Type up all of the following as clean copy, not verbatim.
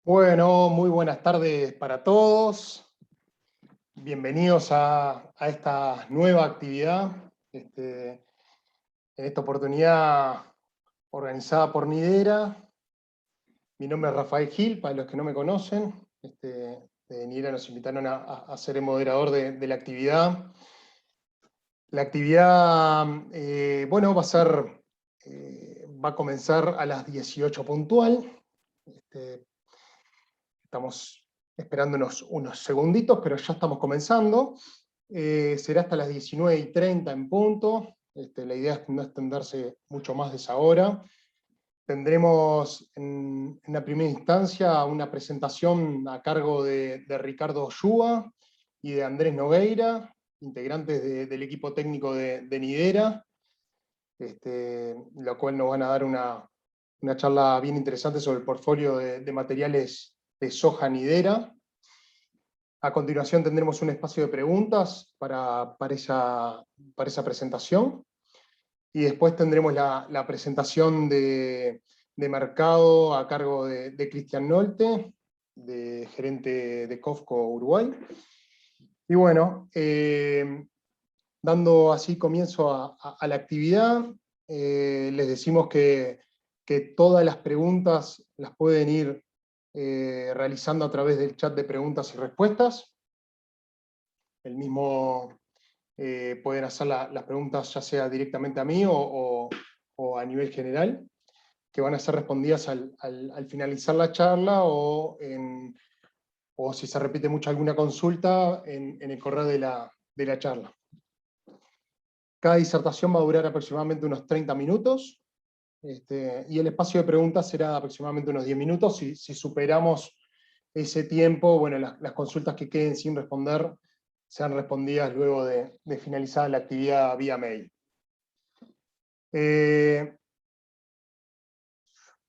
Bueno, muy buenas tardes para todos. Bienvenidos a esta nueva actividad. En esta oportunidad organizada por Nidera. Mi nombre es Rafael Gil, para los que no me conocen. De Nidera nos invitaron a ser el moderador de la actividad. La actividad, bueno, va a comenzar a las 18 puntual. Estamos esperando unos segunditos, pero ya estamos comenzando. Será hasta las 19:30 en punto. La idea es no extenderse mucho más de esa hora. Tendremos en la primera instancia una presentación a cargo de Ricardo Oshua y de Andrés Nogueira, integrantes del equipo técnico de Nidera, lo cual nos van a dar una charla bien interesante sobre el portfolio de materiales de soja Nidera. A continuación tendremos un espacio de preguntas para esa presentación. Y después tendremos la presentación de mercado a cargo de Cristian Nolte, gerente de COFCO Uruguay. Y bueno, dando así comienzo a la actividad, les decimos que todas las preguntas las pueden ir realizando a través del chat de preguntas y respuestas. El mismo pueden hacer las preguntas ya sea directamente a mí o a nivel general, que van a ser respondidas al finalizar la charla o si se repite mucho alguna consulta en el correo de la charla. Cada disertación va a durar aproximadamente unos 30 minutos. Y el espacio de preguntas será aproximadamente unos 10 minutos. Si superamos ese tiempo, bueno, las consultas que queden sin responder sean respondidas luego de finalizar la actividad vía mail.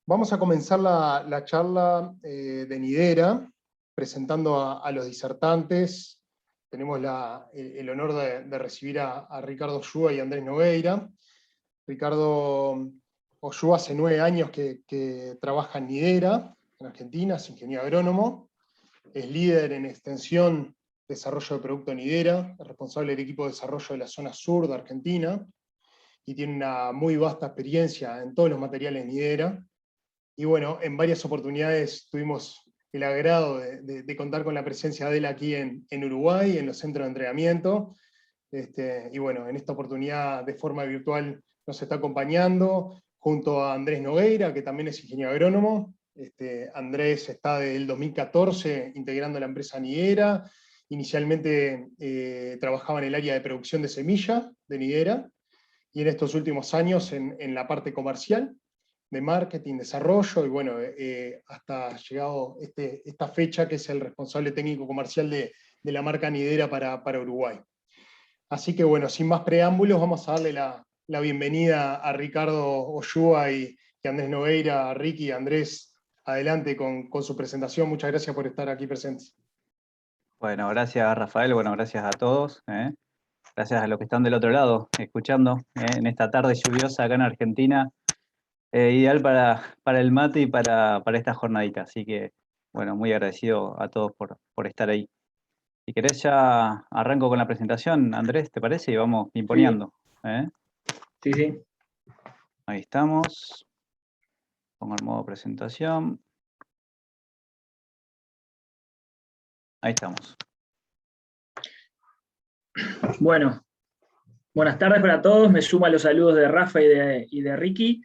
Vamos a comenzar la charla de Nidera, presentando a los disertantes. Tenemos el honor de recibir a Ricardo Oshua y Andrés Nogueira. Ricardo Oshua hace 9 años que trabaja en Nidera, en Argentina, es ingeniero agrónomo, es líder en extensión, desarrollo de producto Nidera, es responsable del equipo de desarrollo de la zona sur de Argentina, y tiene una muy vasta experiencia en todos los materiales Nidera. Y bueno, en varias oportunidades tuvimos el agrado de contar con la presencia de él aquí en Uruguay, en los centros de entrenamiento. Y bueno, en esta oportunidad de forma virtual nos está acompañando, junto a Andrés Nogueira, que también es ingeniero agrónomo. Andrés está desde el 2014 integrando la empresa Nidera. Inicialmente trabajaba en el área de producción de semilla de Nidera, y en estos últimos años en la parte comercial, de marketing, desarrollo, y bueno, hasta llegado esta fecha, que es el responsable técnico comercial de la marca Nidera para Uruguay. Así que bueno, sin más preámbulos, vamos a darle la bienvenida a Ricardo Oshua y Andrés Nogueira. Ricky, Andrés, adelante con su presentación. Muchas gracias por estar aquí presentes. Bueno, gracias Rafael, bueno, gracias a todos. Gracias a los que están del otro lado, escuchando en esta tarde lluviosa acá en Argentina. Ideal para el mate y para esta jornadita. Así que, bueno, muy agradecido a todos por estar ahí. Si querés ya arranco con la presentación, Andrés, ¿te parece? Y vamos imponiendo. Sí, sí. Ahí estamos. Pongo el modo presentación. Ahí estamos. Bueno, buenas tardes para todos. Me sumo a los saludos de Rafa y de Ricky.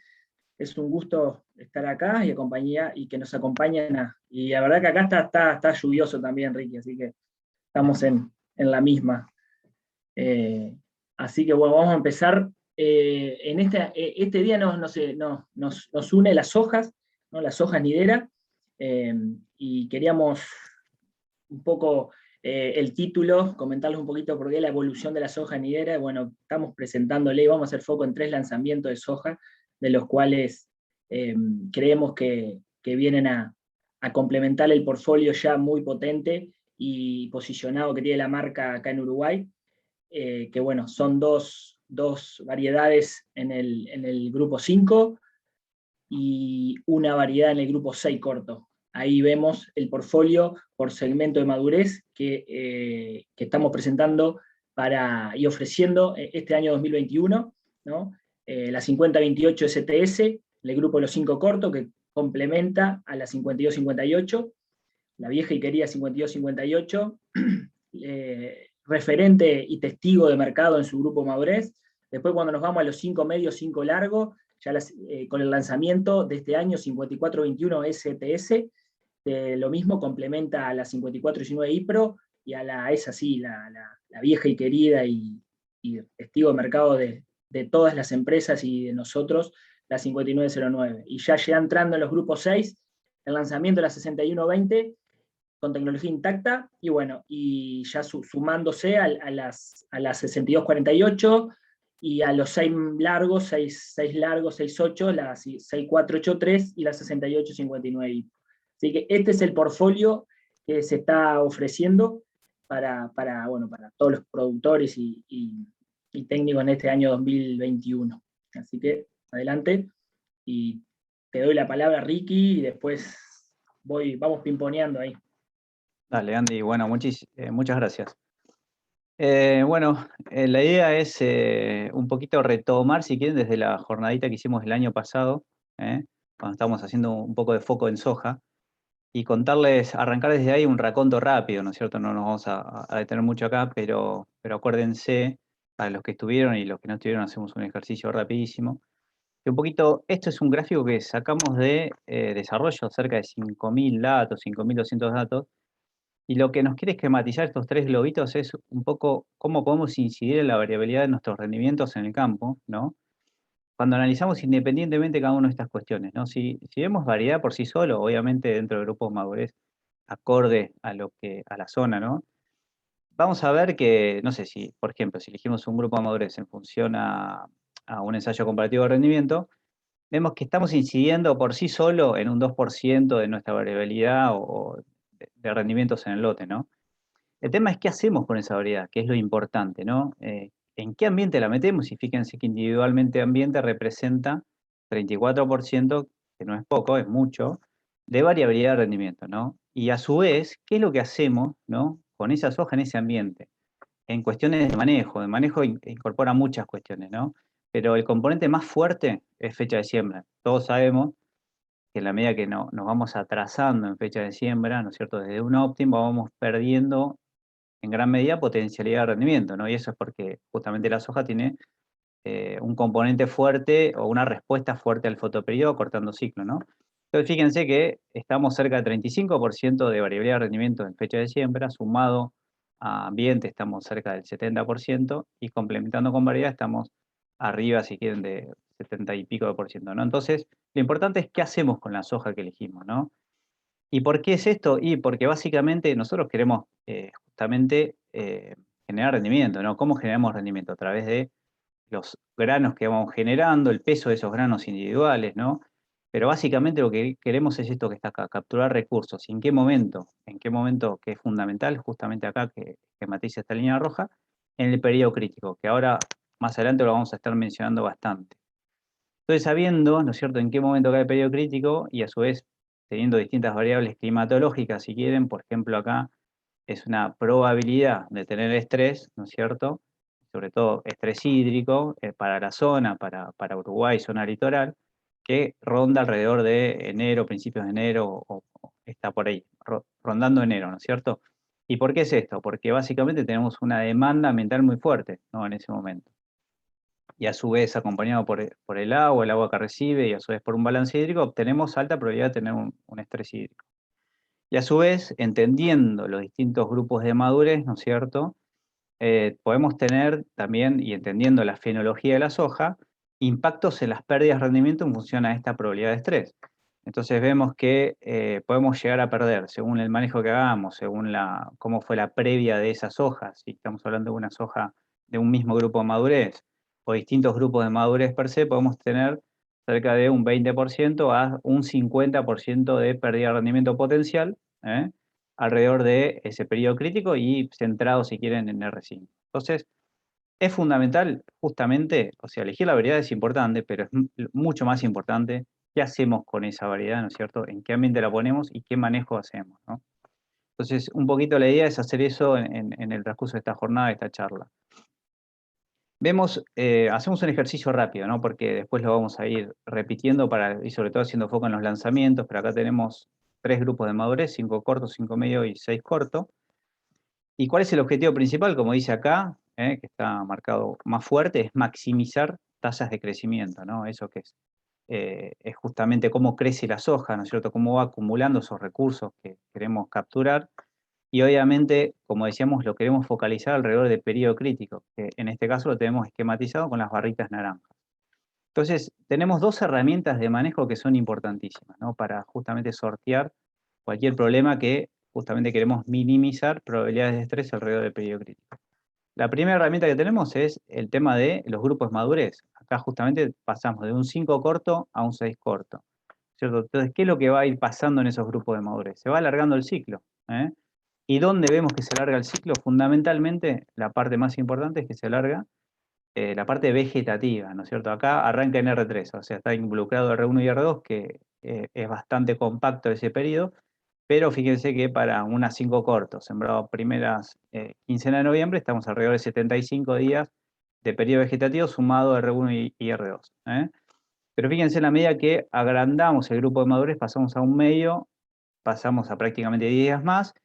Es un gusto estar acá y que nos acompañen. Y la verdad que acá está lluvioso también, Ricky, así que estamos en la misma. Así que bueno, vamos a empezar. En este día nos une las hojas, ¿no? Las hojas Nidera, y queríamos un poco el título, comentarles un poquito por qué la evolución de la soja Nidera. Bueno, estamos presentándole y vamos a hacer foco en 3 lanzamientos de soja, de los cuales creemos que vienen a complementar el portfolio ya muy potente y posicionado que tiene la marca acá en Uruguay, que bueno, son dos variedades en el grupo 5 y una variedad en el grupo 6 corto. ahí vemos el portfolio por segmento de madurez que estamos presentando y ofreciendo este año 2021, ¿no? La 5028 STS, el grupo de los 5 cortos, que complementa a la 5258, la vieja y querida 5258, referente y testigo de mercado en su grupo madurez. Después, cuando nos vamos a los 5 medios, 5 largos, ya con el lanzamiento de este año 5421 STS, lo mismo complementa a la 5419 IPRO y a la la vieja y querida y testigo de mercado de todas las empresas y de nosotros, la 5909. Y ya entrando en los grupos 6, el lanzamiento de la 6120 con tecnología intacta, y bueno, y ya sumándose a las 6248 y a los 6 largos, 6 largos, 68, la 6483 y la 6859. Así que este es el portfolio que se está ofreciendo para todos los productores y técnicos en este año 2021. Así que adelante, y te doy la palabra, Ricky, y después vamos pimponeando ahí. Dale, Andy, bueno, muchas gracias. La idea es un poquito retomar, si quieren, desde la jornadita que hicimos el año pasado, cuando estábamos haciendo un poco de foco en soja, y contarles, arrancar desde ahí un raconto rápido, ¿no es cierto? No nos vamos a detener mucho acá, pero acuérdense, para los que estuvieron y los que no estuvieron, hacemos un ejercicio rapidísimo. Que un poquito, esto es un gráfico que sacamos de desarrollo, cerca de 5.000 datos, 5.200 datos, y lo que nos quiere esquematizar estos 3 globitos es un poco cómo podemos incidir en la variabilidad de nuestros rendimientos en el campo, ¿no? Cuando analizamos independientemente cada una de estas cuestiones, ¿no? Si vemos variedad por sí solo, obviamente dentro del grupo madurez, acorde a la zona, ¿no? Vamos a ver que, no sé si, por ejemplo, si elegimos un grupo de madurez en función a un ensayo comparativo de rendimiento, vemos que estamos incidiendo por sí solo en un 2% de nuestra variabilidad o de rendimientos en el lote, ¿no? El tema es qué hacemos con esa variedad, que es lo importante, ¿no? ¿En qué ambiente la metemos? Y fíjense que individualmente ambiente representa 34%, que no es poco, es mucho, de variabilidad de rendimiento, ¿no? Y a su vez, ¿qué es lo que hacemos, ¿no? Con esa soja en ese ambiente? En cuestiones de manejo incorpora muchas cuestiones, ¿no? Pero el componente más fuerte es fecha de siembra. Todos sabemos que en la medida que nos vamos atrasando en fecha de siembra, ¿no es cierto? Desde un óptimo vamos perdiendo en gran medida potencialidad de rendimiento, ¿no? Y eso es porque justamente la soja tiene un componente fuerte o una respuesta fuerte al fotoperiodo cortando ciclo, ¿no? Entonces fíjense que estamos cerca del 35% de variabilidad de rendimiento en fecha de siembra, sumado a ambiente estamos cerca del 70% y complementando con variedad estamos arriba, si quieren, de 70 y pico de por ciento, ¿no? Entonces, lo importante es qué hacemos con la soja que elegimos, ¿no? ¿Y por qué es esto? Y porque básicamente nosotros queremos justamente generar rendimiento, ¿no? ¿Cómo generamos rendimiento? A través de los granos que vamos generando, el peso de esos granos individuales, ¿no? Pero básicamente lo que queremos es esto que está acá, capturar recursos. ¿Y en qué momento? ¿En qué momento que es fundamental? Justamente acá que matiza esta línea roja, en el periodo crítico, que ahora más adelante lo vamos a estar mencionando bastante. Entonces, sabiendo, ¿no es cierto?, en qué momento cae el periodo crítico y a su vez teniendo distintas variables climatológicas, si quieren, por ejemplo, acá es una probabilidad de tener estrés, ¿no es cierto?, sobre todo estrés hídrico para la zona, para Uruguay, zona litoral, que ronda alrededor de enero, principios de enero, o está por ahí, rondando enero, ¿no es cierto? ¿Y por qué es esto? Porque básicamente tenemos una demanda ambiental muy fuerte, ¿no?, en ese momento. Y a su vez, acompañado por el agua que recibe, y a su vez por un balance hídrico, obtenemos alta probabilidad de tener un estrés hídrico. Y a su vez, entendiendo los distintos grupos de madurez, ¿no es cierto?, podemos tener también, y entendiendo la fenología de la soja, impactos en las pérdidas de rendimiento en función a esta probabilidad de estrés. Entonces vemos que podemos llegar a perder, según el manejo que hagamos, según cómo fue la previa de esas hojas, si estamos hablando de una soja de un mismo grupo de madurez, o distintos grupos de madurez per se, podemos tener cerca de un 20% a un 50% de pérdida de rendimiento potencial, alrededor de ese periodo crítico y centrado, si quieren, en R5. Entonces, es fundamental, justamente, o sea, elegir la variedad es importante, pero es mucho más importante qué hacemos con esa variedad, ¿no es cierto? ¿En qué ambiente la ponemos y qué manejo hacemos, ¿no? Entonces, un poquito la idea es hacer eso en el transcurso de esta jornada, de esta charla. Hacemos un ejercicio rápido, ¿no? Porque después lo vamos a ir repitiendo y sobre todo haciendo foco en los lanzamientos, pero acá tenemos 3 grupos de madurez, 5 cortos, 5 medio y 6 cortos. ¿Y cuál es el objetivo principal? Como dice acá, que está marcado más fuerte, es maximizar tasas de crecimiento, ¿no? Eso que es justamente cómo crece la soja, ¿no es cierto? Cómo va acumulando esos recursos que queremos capturar. Y obviamente, como decíamos, lo queremos focalizar alrededor del periodo crítico, que en este caso lo tenemos esquematizado con las barritas naranjas. Entonces, tenemos 2 herramientas de manejo que son importantísimas, ¿no? Para justamente sortear cualquier problema que justamente queremos minimizar probabilidades de estrés alrededor del periodo crítico. La primera herramienta que tenemos es el tema de los grupos de madurez. Acá justamente pasamos de un 5 corto a un 6 corto, ¿cierto? Entonces, ¿qué es lo que va a ir pasando en esos grupos de madurez? Se va alargando el ciclo, ¿eh? ¿Y dónde vemos que se alarga el ciclo? Fundamentalmente, la parte más importante es que se alarga la parte vegetativa, ¿no es cierto? Acá arranca en R3, o sea, está involucrado R1 y R2, que es bastante compacto ese periodo, pero fíjense que para unas 5 cortos, sembrado primeras quincenas de noviembre, estamos alrededor de 75 días de periodo vegetativo sumado R1 y R2. Pero fíjense, en la medida que agrandamos el grupo de madurez, pasamos a un medio, pasamos a prácticamente 10 días más,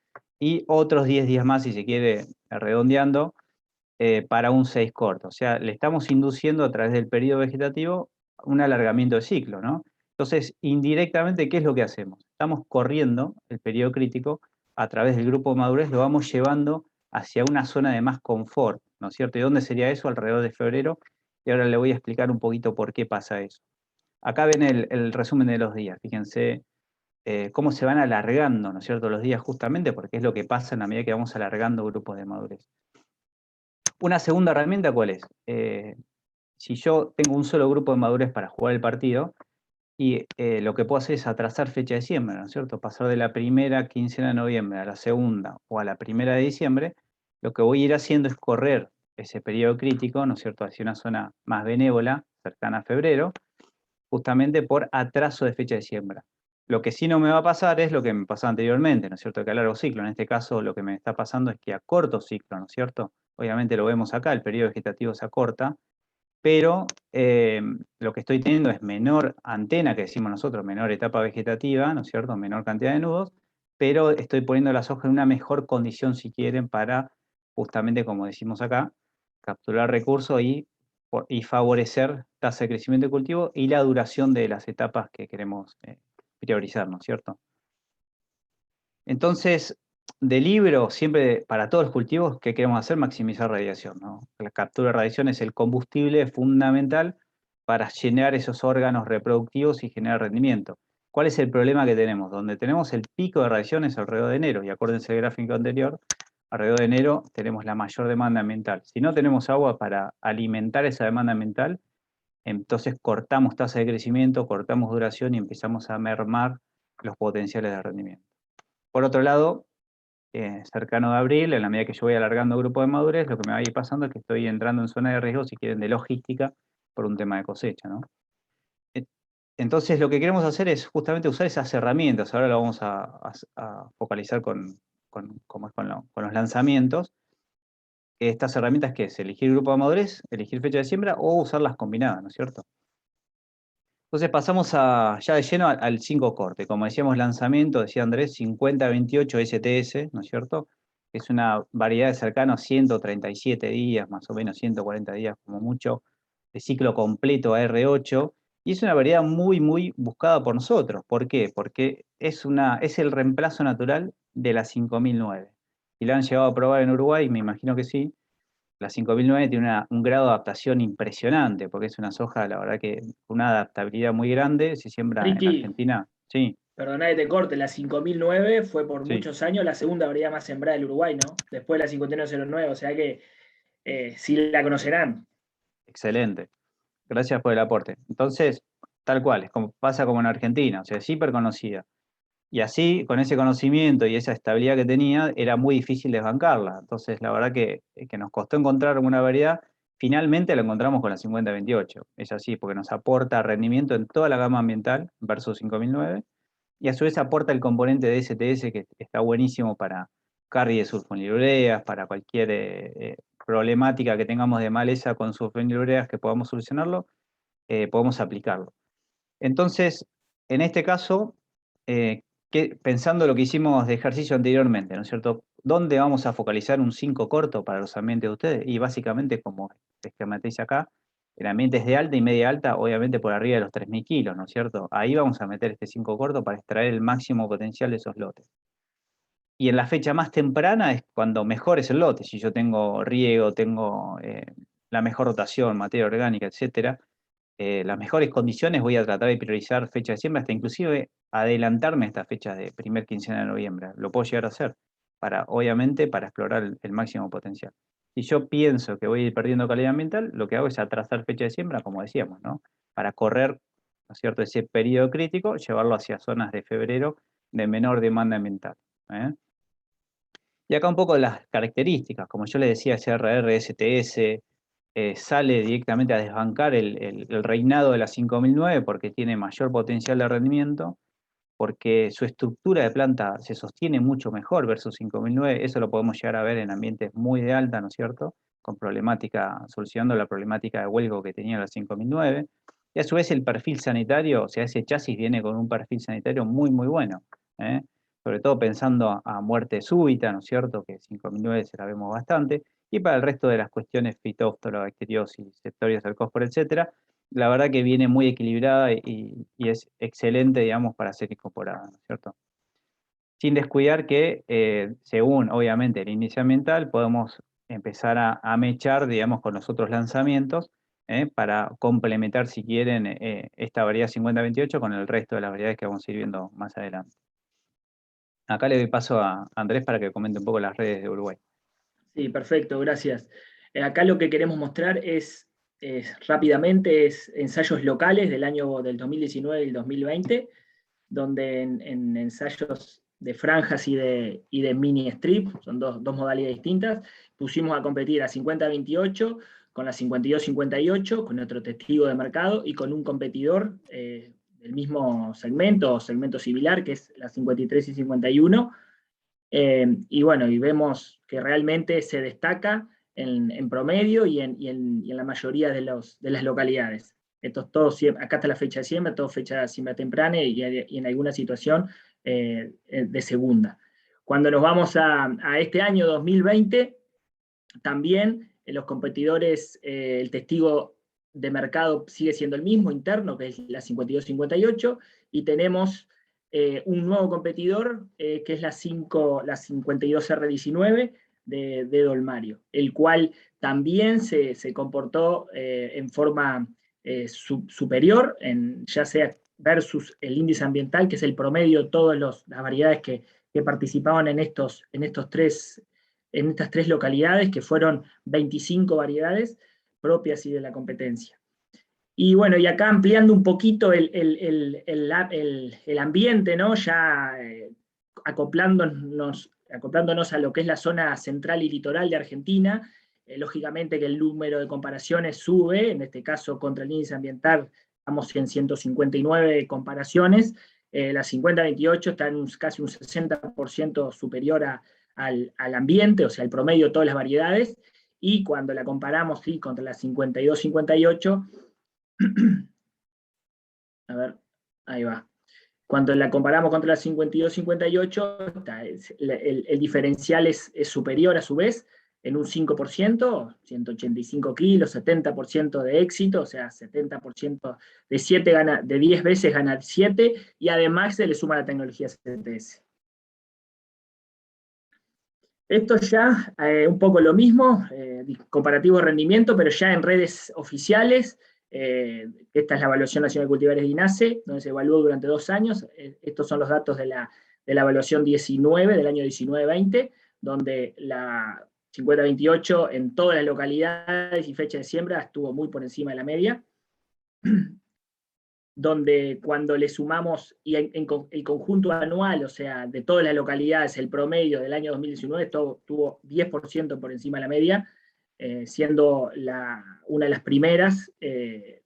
y otros 10 días más, si se quiere, redondeando, para un 6 corto. O sea, le estamos induciendo a través del periodo vegetativo un alargamiento de ciclo, ¿no? Entonces, indirectamente, ¿qué es lo que hacemos? Estamos corriendo el periodo crítico a través del grupo de madurez, lo vamos llevando hacia una zona de más confort, ¿no es cierto? ¿Y dónde sería eso? Alrededor de febrero. Y ahora le voy a explicar un poquito por qué pasa eso. Acá ven el resumen de los días. Fíjense cómo se van alargando, ¿no es cierto?, los días justamente porque es lo que pasa en la medida que vamos alargando grupos de madurez. Una segunda herramienta, ¿cuál es? Si yo tengo un solo grupo de madurez para jugar el partido, y lo que puedo hacer es atrasar fecha de siembra, ¿no es cierto? Pasar de la primera quincena de noviembre a la segunda o a la primera de diciembre, lo que voy a ir haciendo es correr ese periodo crítico, ¿no es cierto?, hacia una zona más benévola, cercana a febrero, justamente por atraso de fecha de siembra. Lo que sí no me va a pasar es lo que me pasaba anteriormente, ¿no es cierto?, que a largo ciclo. En este caso lo que me está pasando es que a corto ciclo, ¿no es cierto?, obviamente lo vemos acá, el periodo vegetativo se acorta, pero lo que estoy teniendo es menor antena, que decimos nosotros, menor etapa vegetativa, ¿no es cierto?, menor cantidad de nudos, pero estoy poniendo las hojas en una mejor condición, si quieren, para justamente, como decimos acá, capturar recursos y favorecer tasa de crecimiento de cultivo y la duración de las etapas que queremos priorizar, ¿no es cierto? Entonces, de libro, siempre para todos los cultivos, ¿qué queremos hacer? Maximizar radiación, ¿no? La captura de radiación es el combustible fundamental para llenar esos órganos reproductivos y generar rendimiento. ¿Cuál es el problema que tenemos? Donde tenemos el pico de radiación es alrededor de enero, y acuérdense del gráfico anterior, alrededor de enero tenemos la mayor demanda ambiental. Si no tenemos agua para alimentar esa demanda ambiental, entonces cortamos tasa de crecimiento, cortamos duración y empezamos a mermar los potenciales de rendimiento. Por otro lado, cercano de abril, en la medida que yo voy alargando grupo de madurez, lo que me va a ir pasando es que estoy entrando en zona de riesgo, si quieren, de logística, por un tema de cosecha, ¿no? Entonces, lo que queremos hacer es justamente usar esas herramientas. Ahora lo vamos a focalizar con los lanzamientos. Estas herramientas, ¿qué es? Elegir grupo de madurez, elegir fecha de siembra o usarlas combinadas, ¿no es cierto? Entonces pasamos ya de lleno al 5 corte. Como decíamos, lanzamiento, decía Andrés, 50-28 STS, ¿no es cierto? Es una variedad de cercanos 137 días, más o menos 140 días como mucho, de ciclo completo a R8, y es una variedad muy, muy buscada por nosotros. ¿Por qué? Porque es el reemplazo natural de la 5009. Y la han llegado a probar en Uruguay, me imagino que sí. La 5009 tiene un grado de adaptación impresionante, porque es una soja, la verdad que con una adaptabilidad muy grande, se siembra en Ricky, Argentina. Sí, perdona que te corte, la 5009 fue por sí, muchos años la segunda variedad más sembrada del Uruguay, ¿no? Después de la 5109, o sea que sí la conocerán. excelente. Gracias por el aporte. Entonces, tal cual, pasa como en Argentina, o sea, es hiper conocida. Y así, con ese conocimiento y esa estabilidad que tenía, era muy difícil desbancarla. Entonces, la verdad que nos costó encontrar una variedad. finalmente lo encontramos con la 5028. Es así, porque nos aporta rendimiento en toda la gama ambiental versus 5009, y a su vez aporta el componente de STS que está buenísimo para carry de sulfonilureas, para cualquier problemática que tengamos de maleza con sulfonilureas que podamos solucionarlo, podemos aplicarlo. Entonces, en este caso, pensando lo que hicimos de ejercicio anteriormente, ¿no es cierto? ¿Dónde vamos a focalizar un 5 corto para los ambientes de ustedes? Y básicamente, como se esquematiza acá, en ambientes de alta y media alta, obviamente por arriba de los 3.000 kilos, ¿no es cierto? Ahí vamos a meter este 5 corto para extraer el máximo potencial de esos lotes. Y en la fecha más temprana es cuando mejor es el lote. Si yo tengo riego, tengo la mejor rotación, materia orgánica, etcétera, las mejores condiciones, voy a tratar de priorizar fecha de siembra, hasta inclusive adelantarme a esta fecha de primer quincena de noviembre. Lo puedo llegar a hacer, obviamente para explorar el máximo potencial. Si yo pienso que voy a ir perdiendo calidad ambiental, lo que hago es atrasar fecha de siembra, como decíamos, ¿no? Para correr, ¿no es cierto?, ese periodo crítico, llevarlo hacia zonas de febrero de menor demanda ambiental. Y acá un poco de las características, como yo le decía, CRR, STS, sale directamente a desbancar el reinado de la 5009 porque tiene mayor potencial de rendimiento, porque su estructura de planta se sostiene mucho mejor versus 5009, eso lo podemos llegar a ver en ambientes muy de alta, ¿no es cierto?, con solucionando la problemática de huelgo que tenía la 5009, y a su vez el perfil sanitario, o sea, ese chasis viene con un perfil sanitario muy, muy bueno, sobre todo pensando a muerte súbita, ¿no es cierto?, que 5009 se la vemos bastante, y para el resto de las cuestiones fitóftora, bacteriosis, sectorios del fósforo, etcétera, la verdad que viene muy equilibrada y es excelente, digamos, para ser incorporada, ¿no es cierto? Sin descuidar que, según, obviamente, el índice ambiental, podemos empezar a mechar, digamos, con los otros lanzamientos, para complementar, si quieren, esta variedad 5028 con el resto de las variedades que vamos a ir viendo más adelante. Acá le doy paso a Andrés para que comente un poco las redes de Uruguay. Sí, perfecto, gracias. Acá lo que queremos mostrar es rápidamente ensayos locales del 2019 y el 2020, donde en ensayos de franjas y de mini strip, son dos modalidades distintas, pusimos a competir a 50-28 con la 52-58, con otro testigo de mercado y con un competidor del mismo segmento o segmento similar, que es la 53 y 51. Y bueno, y vemos que realmente se destaca en promedio y en la mayoría de las localidades. Acá está la fecha de siembra, todo fecha de siembra temprana y en alguna situación de segunda. Cuando nos vamos a este año 2020, también los competidores, el testigo de mercado sigue siendo el mismo, interno, que es la 52-58, y tenemos un nuevo competidor, que es la 52R19 de Dolmario, el cual también se comportó en forma superior, ya sea versus el índice ambiental, que es el promedio de todas las variedades que participaban en estas tres localidades, que fueron 25 variedades propias y de la competencia. Y bueno, y acá ampliando un poquito el ambiente, ¿no? Ya acoplándonos a lo que es la zona central y litoral de Argentina, lógicamente que el número de comparaciones sube, en este caso contra el índice ambiental estamos en 159 comparaciones, la 50-28 está en casi un 60% superior al ambiente, o sea, el promedio de todas las variedades, y cuando la comparamos contra la 52-58, a ver, ahí va. Cuando la comparamos contra la 52-58, el diferencial es superior a su vez, en un 5%, 185 kilos, 70% de éxito, o sea, 70% de 10 veces gana 7, y además se le suma la tecnología CTS. Esto ya un poco lo mismo, comparativo de rendimiento, pero ya en redes oficiales. Esta es la Evaluación Nacional de Cultivares de INASE, donde se evaluó durante 2 años. Estos son los datos de la evaluación 19, del año 19-20, donde la 50-28 en todas las localidades y fecha de siembra estuvo muy por encima de la media, donde cuando le sumamos y el conjunto anual, o sea, de todas las localidades, el promedio del año 2019 tuvo 10% por encima de la media, siendo una de las primeras de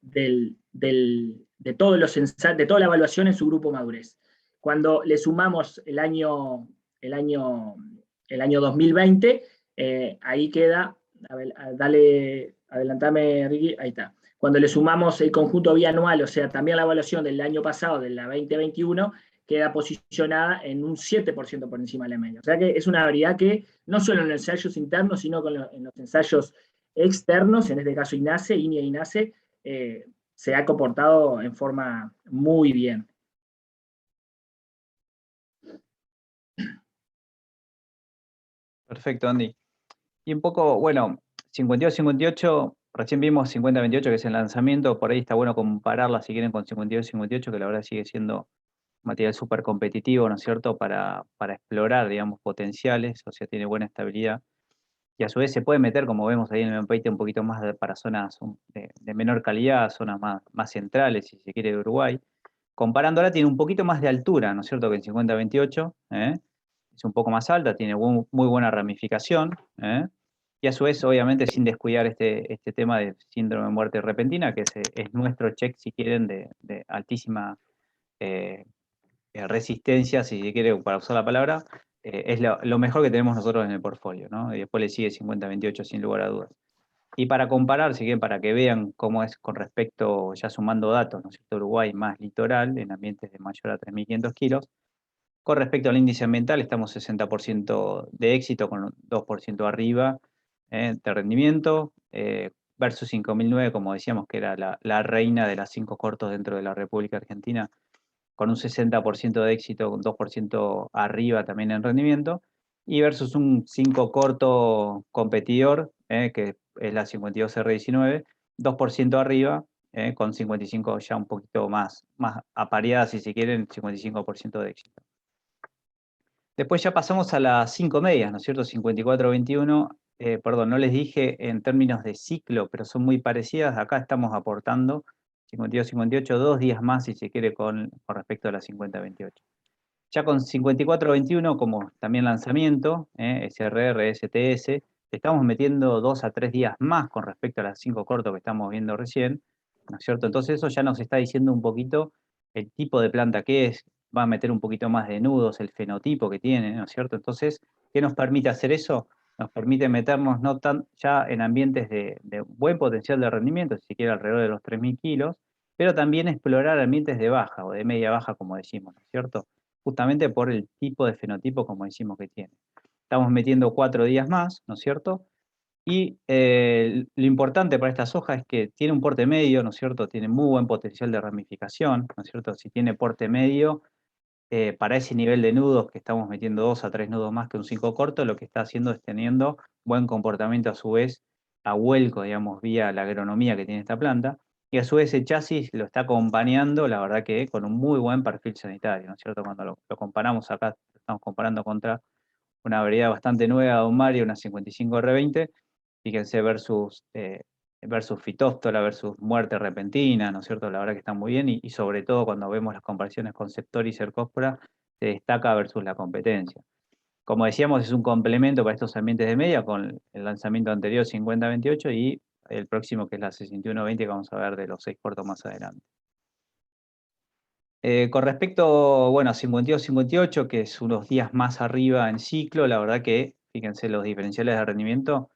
toda la evaluación en su grupo madurez. Cuando le sumamos el año 2020, ahí queda, adelantame Ricky, ahí está. Cuando le sumamos el conjunto bianual, o sea, también la evaluación del año pasado, de la 2021, queda posicionada en un 7% por encima de la media. O sea que es una variedad que, no solo en los ensayos internos, sino en los ensayos externos, en este caso INASE, INIA e INASE, se ha comportado en forma muy bien. Perfecto, Andy. Y un poco, bueno, 52-58, recién vimos 50-28, que es el lanzamiento, por ahí está bueno compararla, si quieren, con 52-58, que la verdad sigue siendo material súper competitivo, ¿no es cierto?, para explorar, digamos, potenciales, o sea, tiene buena estabilidad. Y a su vez se puede meter, como vemos ahí en el mapita, un poquito más para zonas de menor calidad, zonas más centrales, si se quiere, de Uruguay. Comparándola, tiene un poquito más de altura, ¿no es cierto?, que el 50-28, es un poco más alta, tiene muy buena ramificación, y a su vez, obviamente, sin descuidar este tema de síndrome de muerte repentina, que es nuestro check, si quieren, de altísima resistencia, si se quiere, para usar la palabra, es lo mejor que tenemos nosotros en el portfolio, ¿no? Y después le sigue 50-28 sin lugar a dudas. Y para comparar, si quieren, para que vean cómo es con respecto, ya sumando datos, ¿no es cierto?, Uruguay más litoral, en ambientes de mayor a 3.500 kilos, con respecto al índice ambiental, estamos 60% de éxito, con 2% arriba de rendimiento, versus 5009, como decíamos, que era la reina de las 5 cortos dentro de la República Argentina, con un 60% de éxito, con 2% arriba también en rendimiento, y versus un 5 corto competidor, que es la 52R19, 2% arriba, con 55 ya un poquito más apareada, si se quieren, 55% de éxito. Después ya pasamos a las 5 medias, ¿no es cierto? 54-21, perdón, no les dije en términos de ciclo, pero son muy parecidas. Acá estamos aportando 52-58, 2 días más, si se quiere, con respecto a la 50-28. Ya con 54-21, como también lanzamiento, SRR, STS, estamos metiendo 2 a 3 días más con respecto a las 5 cortos que estamos viendo recién, ¿no es cierto? Entonces eso ya nos está diciendo un poquito el tipo de planta que es, va a meter un poquito más de nudos, el fenotipo que tiene, ¿no es cierto? Entonces, ¿qué nos permite hacer eso? Nos permite meternos no tan ya en ambientes de buen potencial de rendimiento, si se quiere alrededor de los 3.000 kilos, pero también explorar ambientes de baja o de media baja, como decimos, ¿no es cierto? Justamente por el tipo de fenotipo, como decimos, que tiene. Estamos metiendo 4 días más, ¿no es cierto? Y lo importante para esta soja es que tiene un porte medio, ¿no es cierto? Tiene muy buen potencial de ramificación, ¿no es cierto? Si tiene porte medio, para ese nivel de nudos que estamos metiendo 2 a 3 nudos más que un 5 corto, lo que está haciendo es teniendo buen comportamiento a su vez a vuelco, digamos, vía la agronomía que tiene esta planta, y a su vez el chasis lo está acompañando, la verdad que con un muy buen perfil sanitario, ¿no es cierto? Cuando lo comparamos acá, estamos comparando contra una variedad bastante nueva, Don Mario, una 55R20, fíjense, versus Fitóftora, versus muerte repentina, ¿no es cierto? La verdad que está muy bien, y sobre todo cuando vemos las comparaciones con Septori y Cercospora, se destaca versus la competencia. Como decíamos, es un complemento para estos ambientes de media con el lanzamiento anterior 50-28 y el próximo que es la 61-20, que vamos a ver de los 6 cortos más adelante. Con respecto, bueno, a 52-58, que es unos días más arriba en ciclo, la verdad que, fíjense, los diferenciales de rendimiento,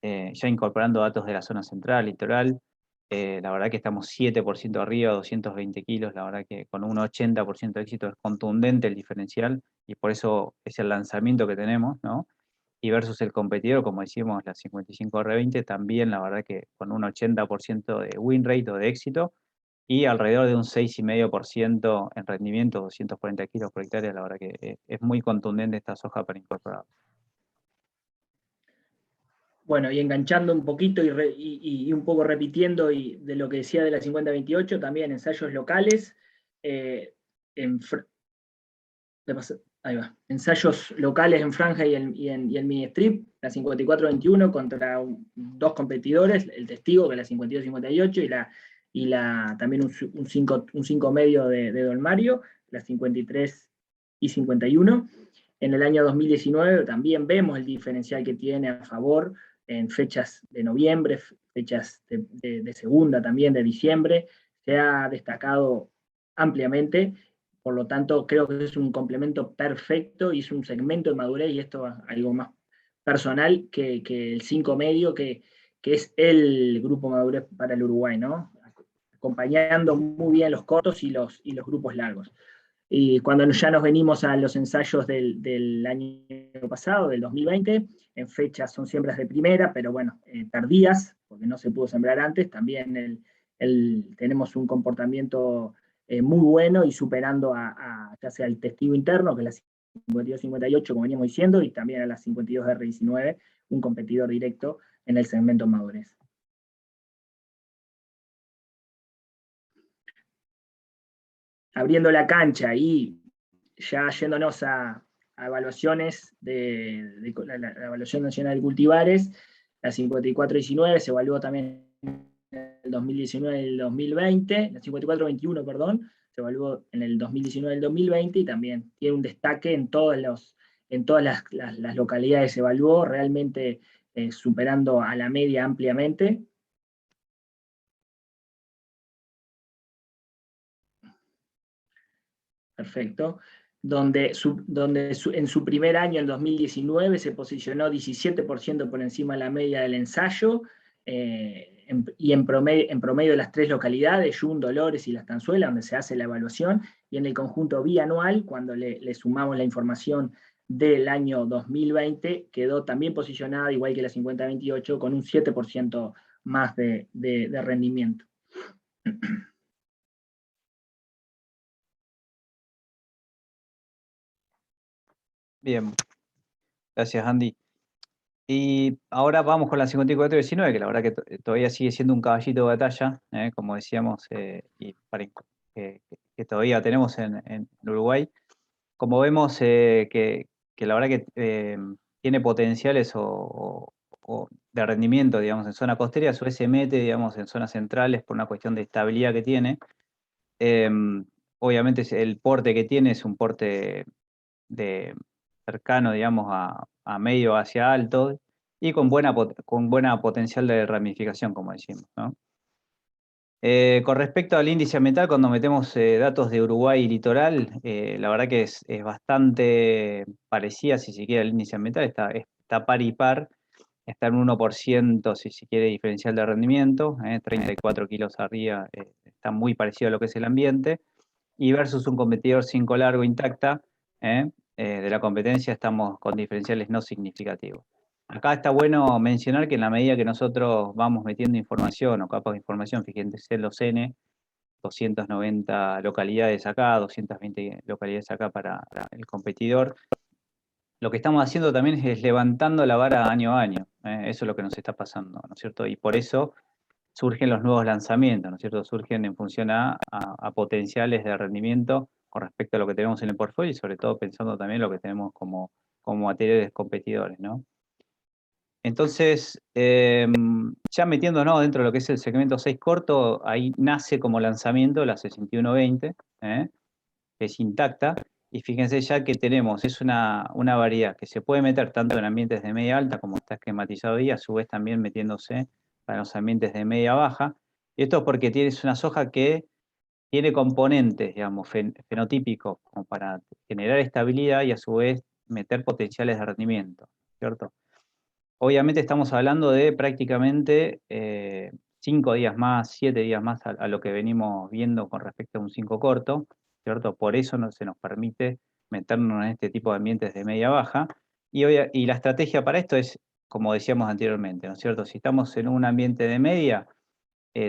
ya incorporando datos de la zona central, litoral, la verdad que estamos 7% arriba, 220 kilos, la verdad que con un 80% de éxito es contundente el diferencial, y por eso es el lanzamiento que tenemos, ¿no? Y versus el competidor, como decíamos, la 55R20, también la verdad que con un 80% de win rate o de éxito, y alrededor de un 6,5% en rendimiento, 240 kilos por hectárea, la verdad que es muy contundente esta soja para incorporar. Bueno, y enganchando un poquito y un poco repitiendo de lo que decía de la 50-28, también ensayos locales, ensayos locales en franja y en mini strip, la 54-21 contra 2 competidores, el testigo que es la 52-58 y también un 5 medio de Don Mario, la 53 y 51. En el año 2019 también vemos el diferencial que tiene a favor en fechas de noviembre, fechas de segunda también, de diciembre, se ha destacado ampliamente. Por lo tanto, creo que es un complemento perfecto y es un segmento de madurez, y esto es algo más personal que el 5 medio, que es el grupo madurez para el Uruguay, ¿no? Acompañando muy bien los cortos y los grupos largos. Y cuando ya nos venimos a los ensayos del año pasado, del 2020, en fechas son siembras de primera, pero bueno, tardías, porque no se pudo sembrar antes, también tenemos un comportamiento muy bueno y superando ya sea el testigo interno, que es la 52-58, como veníamos diciendo, y también a la 52R19, un competidor directo en el segmento madurez. Abriendo la cancha y ya yéndonos a evaluaciones de la Evaluación Nacional de Cultivares, la 5419 se evaluó también en el 2019 y el 2020, la 5421, perdón, se evaluó en el 2019 y el 2020, y también tiene un destaque en todas las localidades se evaluó, realmente superando a la media ampliamente. Perfecto. Donde en su primer año, en 2019, se posicionó 17% por encima de la media del ensayo, y en promedio de las 3 localidades, Yun, Dolores y La Estanzuela, donde se hace la evaluación, y en el conjunto bianual, cuando le sumamos la información del año 2020, quedó también posicionada, igual que la 50-28, con un 7% más de rendimiento. Bien, gracias Andy. Y ahora vamos con la 5419, que la verdad que todavía sigue siendo un caballito de batalla, como decíamos, y que todavía tenemos en Uruguay. Como vemos que la verdad que tiene potenciales de rendimiento, digamos, en zona costera, a su vez se mete, digamos, en zonas centrales por una cuestión de estabilidad que tiene. Obviamente el porte que tiene es un porte cercano, digamos, a medio hacia alto, y con buena potencial de ramificación, como decimos, ¿no? Con respecto al índice ambiental, cuando metemos datos de Uruguay y litoral, la verdad que es bastante parecida, si se quiere, al índice ambiental, está par y par, está en 1%, si se quiere, diferencial de rendimiento, 34 kilos arriba, está muy parecido a lo que es el ambiente, y versus un competidor 5 largo intacta, de la competencia estamos con diferenciales no significativos. Acá está bueno mencionar que en la medida que nosotros vamos metiendo información o capas de información, fíjense en los N, 290 localidades acá, 220 localidades acá para el competidor, lo que estamos haciendo también es levantando la vara año a año. Eso es lo que nos está pasando, ¿no es cierto? Y por eso surgen los nuevos lanzamientos, ¿no es cierto? Surgen en función a potenciales de rendimiento con respecto a lo que tenemos en el portfolio, y sobre todo pensando también lo que tenemos como materiales competidores, ¿no? Entonces, ya metiéndonos dentro de lo que es el segmento 6 corto, ahí nace como lanzamiento la 6120, que es intacta, y fíjense ya que tenemos, es una variedad que se puede meter tanto en ambientes de media alta, como está esquematizado ahí, a su vez también metiéndose para los ambientes de media baja. Y esto es porque tienes una soja que tiene componentes, digamos, fenotípicos, como para generar estabilidad y a su vez meter potenciales de rendimiento, ¿cierto? Obviamente estamos hablando de prácticamente 5 días más, 7 días más a lo que venimos viendo con respecto a un 5 corto, ¿cierto? Por eso no se nos permite meternos en este tipo de ambientes de media baja. Y la estrategia para esto es, como decíamos anteriormente, ¿no es cierto? Si estamos en un ambiente de media,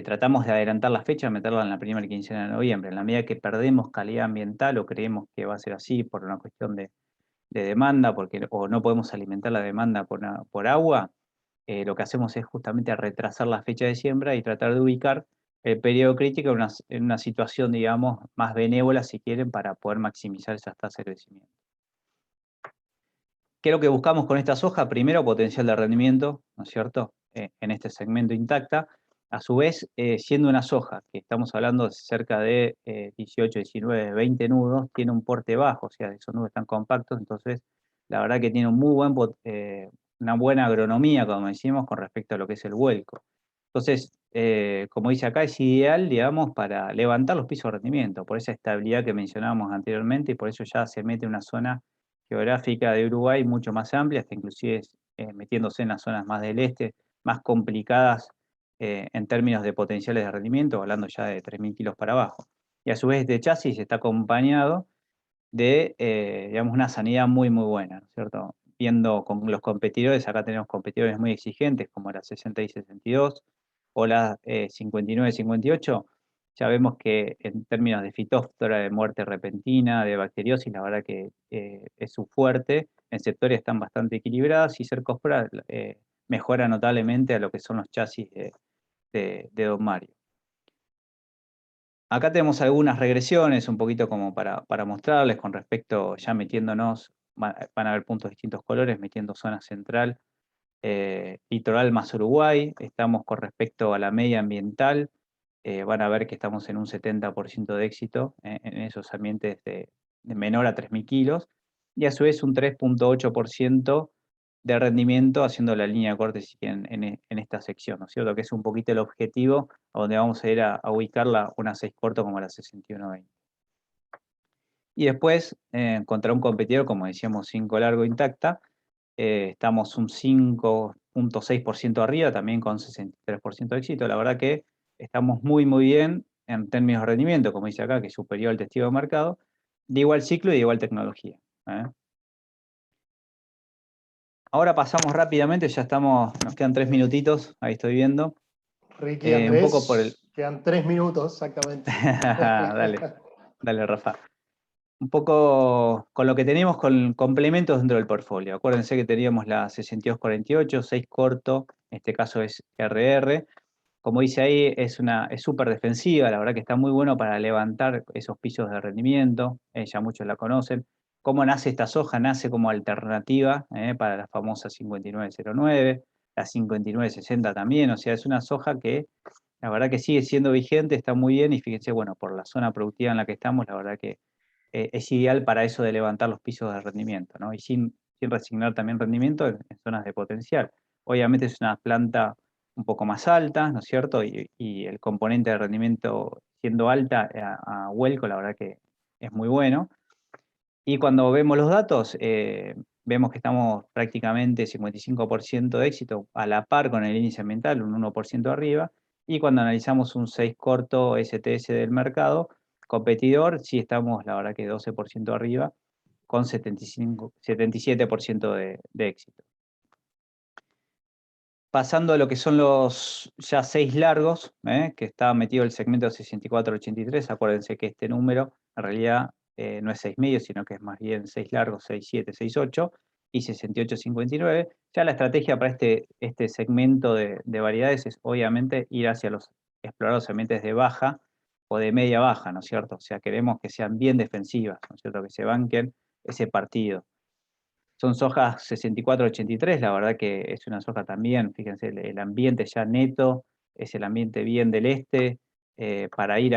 tratamos de adelantar la fecha, meterla en la primera quincena de noviembre. En la medida que perdemos calidad ambiental o creemos que va a ser así por una cuestión de demanda, o no podemos alimentar la demanda por agua, lo que hacemos es justamente retrasar la fecha de siembra y tratar de ubicar el periodo crítico en una situación, digamos, más benévola, si quieren, para poder maximizar esas tasas de crecimiento. ¿Qué es lo que buscamos con esta soja? Primero, potencial de rendimiento, ¿no es cierto?, en este segmento intacta. A su vez, siendo una soja, que estamos hablando de cerca de 18, 19, 20 nudos, tiene un porte bajo, o sea, esos nudos están compactos, entonces la verdad que tiene un muy buen una buena agronomía, como decimos, con respecto a lo que es el vuelco. Entonces, como dice acá, es ideal, digamos, para levantar los pisos de rendimiento, por esa estabilidad que mencionábamos anteriormente, y por eso ya se mete en una zona geográfica de Uruguay mucho más amplia, hasta inclusive metiéndose en las zonas más del este, más complicadas en términos de potenciales de rendimiento, hablando ya de 3.000 kilos para abajo. Y a su vez este chasis está acompañado de, digamos, una sanidad muy, muy buena, ¿no es cierto? Viendo con los competidores, acá tenemos competidores muy exigentes, como la 60 y 62, o la 59 y 58, ya vemos que en términos de fitóftora, de muerte repentina, de bacteriosis, la verdad que es su fuerte. En sectores están bastante equilibradas y Cercospora mejora notablemente a lo que son los chasis de Don Mario. Acá tenemos algunas regresiones, un poquito como para mostrarles con respecto, ya metiéndonos, van a ver puntos de distintos colores, metiendo zona central, litoral más Uruguay, estamos con respecto a la media ambiental, van a ver que estamos en un 70% de éxito en esos ambientes de menor a 3.000 kilos, y a su vez un 3.8% de rendimiento haciendo la línea de corte en esta sección, ¿no es cierto? Que es un poquito el objetivo a donde vamos a ir a ubicarla una 6 corto como la 6120. Y después, contra un competidor, como decíamos, 5 largo intacta, estamos un 5.6% arriba, también con 63% de éxito. La verdad que estamos muy, muy bien en términos de rendimiento, como dice acá, que es superior al testigo de mercado, de igual ciclo y de igual tecnología. Ahora pasamos rápidamente, ya estamos, nos quedan 3 minutitos, ahí estoy viendo. Ricky, Un poco por el... Andrés, quedan 3 minutos exactamente. Dale, Rafa. Un poco con lo que teníamos con complementos dentro del portfolio. Acuérdense que teníamos la 6248, 6 corto, en este caso es RR. Como dice ahí, es súper defensiva, la verdad que está muy bueno para levantar esos pisos de rendimiento, ya muchos la conocen. ¿Cómo nace esta soja? Nace como alternativa para la famosa 5909, la 5960 también, o sea, es una soja que la verdad que sigue siendo vigente, está muy bien, y fíjense, bueno, por la zona productiva en la que estamos, la verdad que es ideal para eso de levantar los pisos de rendimiento, ¿no? Y sin resignar también rendimiento en zonas de potencial. Obviamente es una planta un poco más alta, ¿no es cierto? Y el componente de rendimiento siendo alta a vuelco, la verdad que es muy bueno. Y cuando vemos los datos, vemos que estamos prácticamente 55% de éxito, a la par con el índice ambiental, un 1% arriba. Y cuando analizamos un 6 corto STS del mercado, competidor, sí estamos, la verdad que 12% arriba, con 77% de éxito. Pasando a lo que son los ya 6 largos, que está metido el segmento 6483, acuérdense que este número en realidad no es 6 medios, sino que es más bien 6 largos, 67, 68 y 6859. Ya la estrategia para este segmento de variedades es obviamente ir hacia los explorados ambientes de baja o de media baja, ¿no es cierto? O sea, queremos que sean bien defensivas, ¿no es cierto? Que se banquen ese partido. Son sojas 64-83, la verdad que es una soja también, fíjense, el ambiente ya neto, es el ambiente bien del este, para ir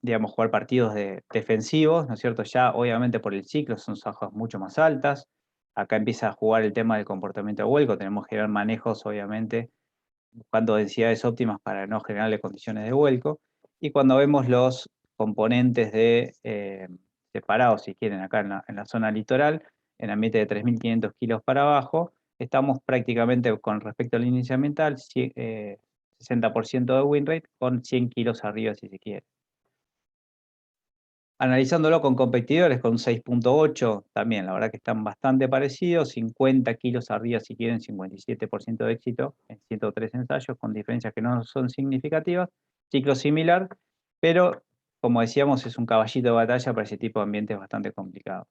digamos, jugar partidos defensivos, ¿no es cierto? Ya obviamente por el ciclo son sojas mucho más altas, acá empieza a jugar el tema del comportamiento de vuelco, tenemos que generar manejos, obviamente, buscando densidades óptimas para no generarle condiciones de vuelco, y cuando vemos los componentes separados, si quieren, acá en la zona litoral, en ambiente de 3.500 kilos para abajo, estamos prácticamente con respecto al índice ambiental, 60% de win rate con 100 kilos arriba si se quiere. Analizándolo con competidores, con 6.8, también la verdad que están bastante parecidos, 50 kilos arriba si quieren, 57% de éxito en 103 ensayos, con diferencias que no son significativas, ciclo similar, pero como decíamos es un caballito de batalla para ese tipo de ambientes bastante complicados.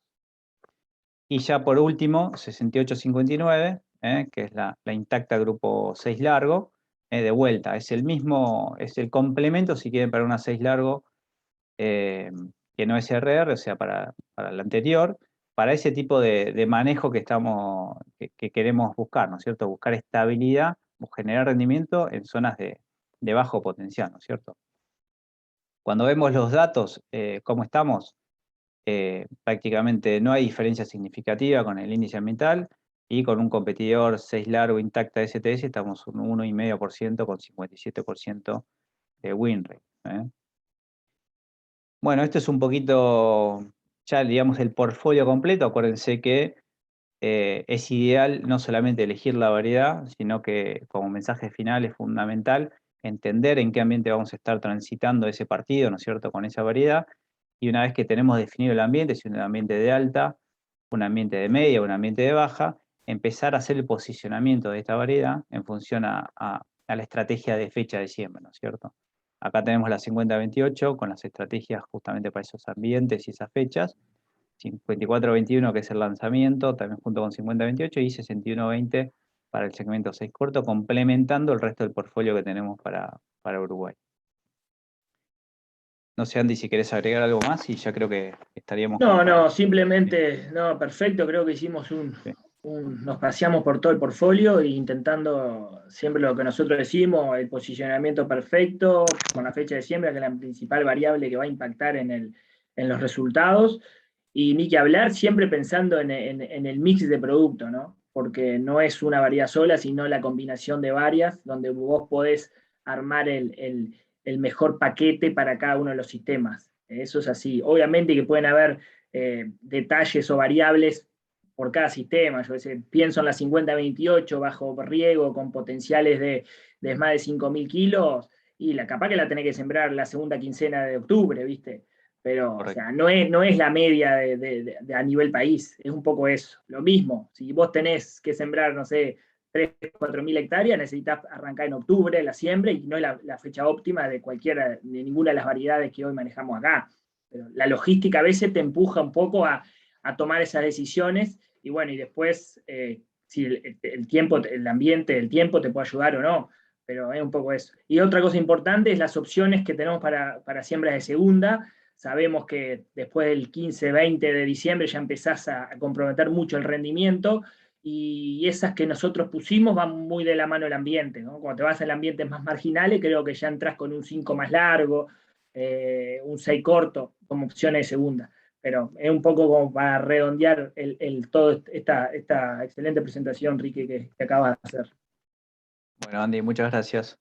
Y ya por último, 6859, que es la intacta grupo 6 largo, de vuelta, es el complemento, si quieren, para una 6 largo, que no es RR, o sea, para la anterior, para ese tipo de manejo que queremos buscar, ¿no es cierto? Buscar estabilidad, generar rendimiento en zonas de bajo potencial, ¿no es cierto? Cuando vemos los datos, ¿cómo estamos? Prácticamente no hay diferencia significativa con el índice ambiental, y con un competidor 6 largo intacta STS estamos un 1,5% con 57% de win rate. Bueno, esto es un poquito, ya digamos, el portfolio completo. Acuérdense que es ideal no solamente elegir la variedad, sino que como mensaje final es fundamental entender en qué ambiente vamos a estar transitando ese partido, ¿no es cierto?, con esa variedad. Y una vez que tenemos definido el ambiente, si es un ambiente de alta, un ambiente de media, un ambiente de baja, empezar a hacer el posicionamiento de esta variedad en función a la estrategia de fecha de siembra, ¿no es cierto? Acá tenemos la 50-28 con las estrategias justamente para esos ambientes y esas fechas. 54-21 que es el lanzamiento, también junto con 50-28, y 61-20 para el segmento 6 corto, complementando el resto del portfolio que tenemos para Uruguay. No sé, Andy, si querés agregar algo más y ya creo que estaríamos... No, simplemente, no, perfecto, creo que hicimos Sí. nos paseamos por todo el portfolio e intentando siempre lo que nosotros decimos, el posicionamiento perfecto, con la fecha de siembra, que es la principal variable que va a impactar en los resultados, y ni que hablar, siempre pensando en el mix de producto, ¿no? Porque no es una variedad sola, sino la combinación de varias, donde vos podés armar el mejor paquete para cada uno de los sistemas. Eso es así. Obviamente que pueden haber detalles o variables por cada sistema. Yo pienso en la 50-28 bajo riego con potenciales de más de 5.000 kilos, y capaz que la tenés que sembrar la segunda quincena de octubre, ¿viste? Pero, o sea, no es la media a nivel país, es un poco eso. Lo mismo, si vos tenés que sembrar, no sé, 3.000-4.000 hectáreas, necesitas arrancar en octubre la siembra, y no es la fecha óptima de ninguna de las variedades que hoy manejamos acá. Pero la logística a veces te empuja un poco a tomar esas decisiones, y bueno, y después, si el tiempo, el ambiente, el tiempo te puede ayudar o no, pero es un poco eso. Y otra cosa importante es las opciones que tenemos para siembras de segunda. Sabemos que después del 15-20 de diciembre ya empezás a comprometer mucho el rendimiento, y esas que nosotros pusimos van muy de la mano del ambiente, ¿no? Cuando te vas al ambiente más marginales, creo que ya entras con un 5 más largo, un 6 corto, como opciones de segunda. Pero es un poco como para redondear toda esta excelente presentación, Ricky, que acabas de hacer. Bueno, Andy, muchas gracias.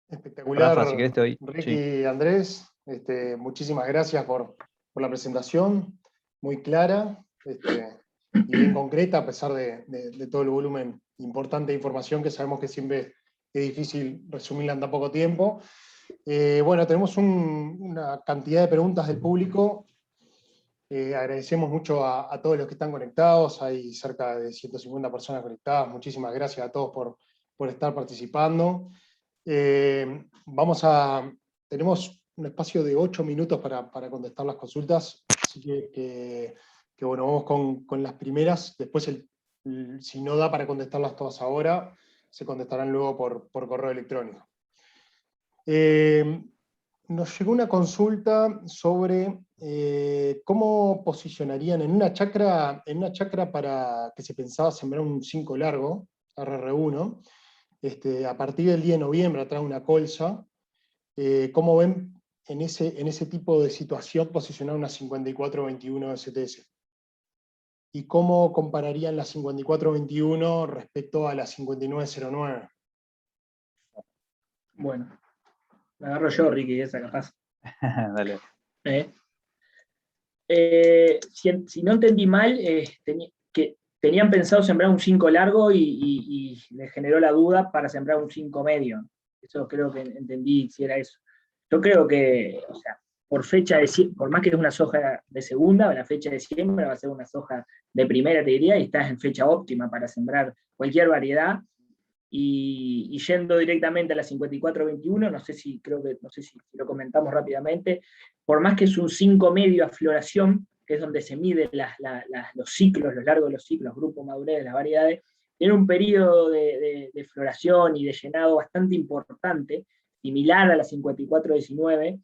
Espectacular, Rafa, si querés te doy. Ricky, Sí. Andrés, muchísimas gracias por la presentación, muy clara y bien concreta, a pesar de todo el volumen importante de información que sabemos que siempre es difícil resumirla en tan poco tiempo. Bueno, tenemos una cantidad de preguntas del público. Agradecemos mucho a todos los que están conectados, hay cerca de 150 personas conectadas, muchísimas gracias a todos por estar participando. Tenemos un espacio de 8 minutos para contestar las consultas, así que bueno, vamos con las primeras, después si no da para contestarlas todas ahora, se contestarán luego por correo electrónico. Nos llegó una consulta sobre cómo posicionarían en una chacra para que se pensaba sembrar un 5 largo, RR1, a partir del 10 de noviembre, atrás de una colza. ¿Cómo ven en ese tipo de situación posicionar una 54-21 STS? ¿Y cómo compararían la 54-21 respecto a la 59-09? Bueno, me agarro yo, Ricky, esa capaz. Dale. Si no entendí mal, que tenían pensado sembrar un 5 largo y les generó la duda para sembrar un 5 medio. Eso creo que entendí, si era eso. Yo creo que, o sea, por más que es una soja de segunda, la fecha de siembra va a ser una soja de primera, te diría, y estás en fecha óptima para sembrar cualquier variedad. Y yendo directamente a la 54-21, no sé si lo comentamos rápidamente, por más que es un 5 medio a floración, que es donde se miden los ciclos, los largos de los ciclos, grupo madurez de las variedades, tiene un periodo de floración y de llenado bastante importante, similar a la 54-19,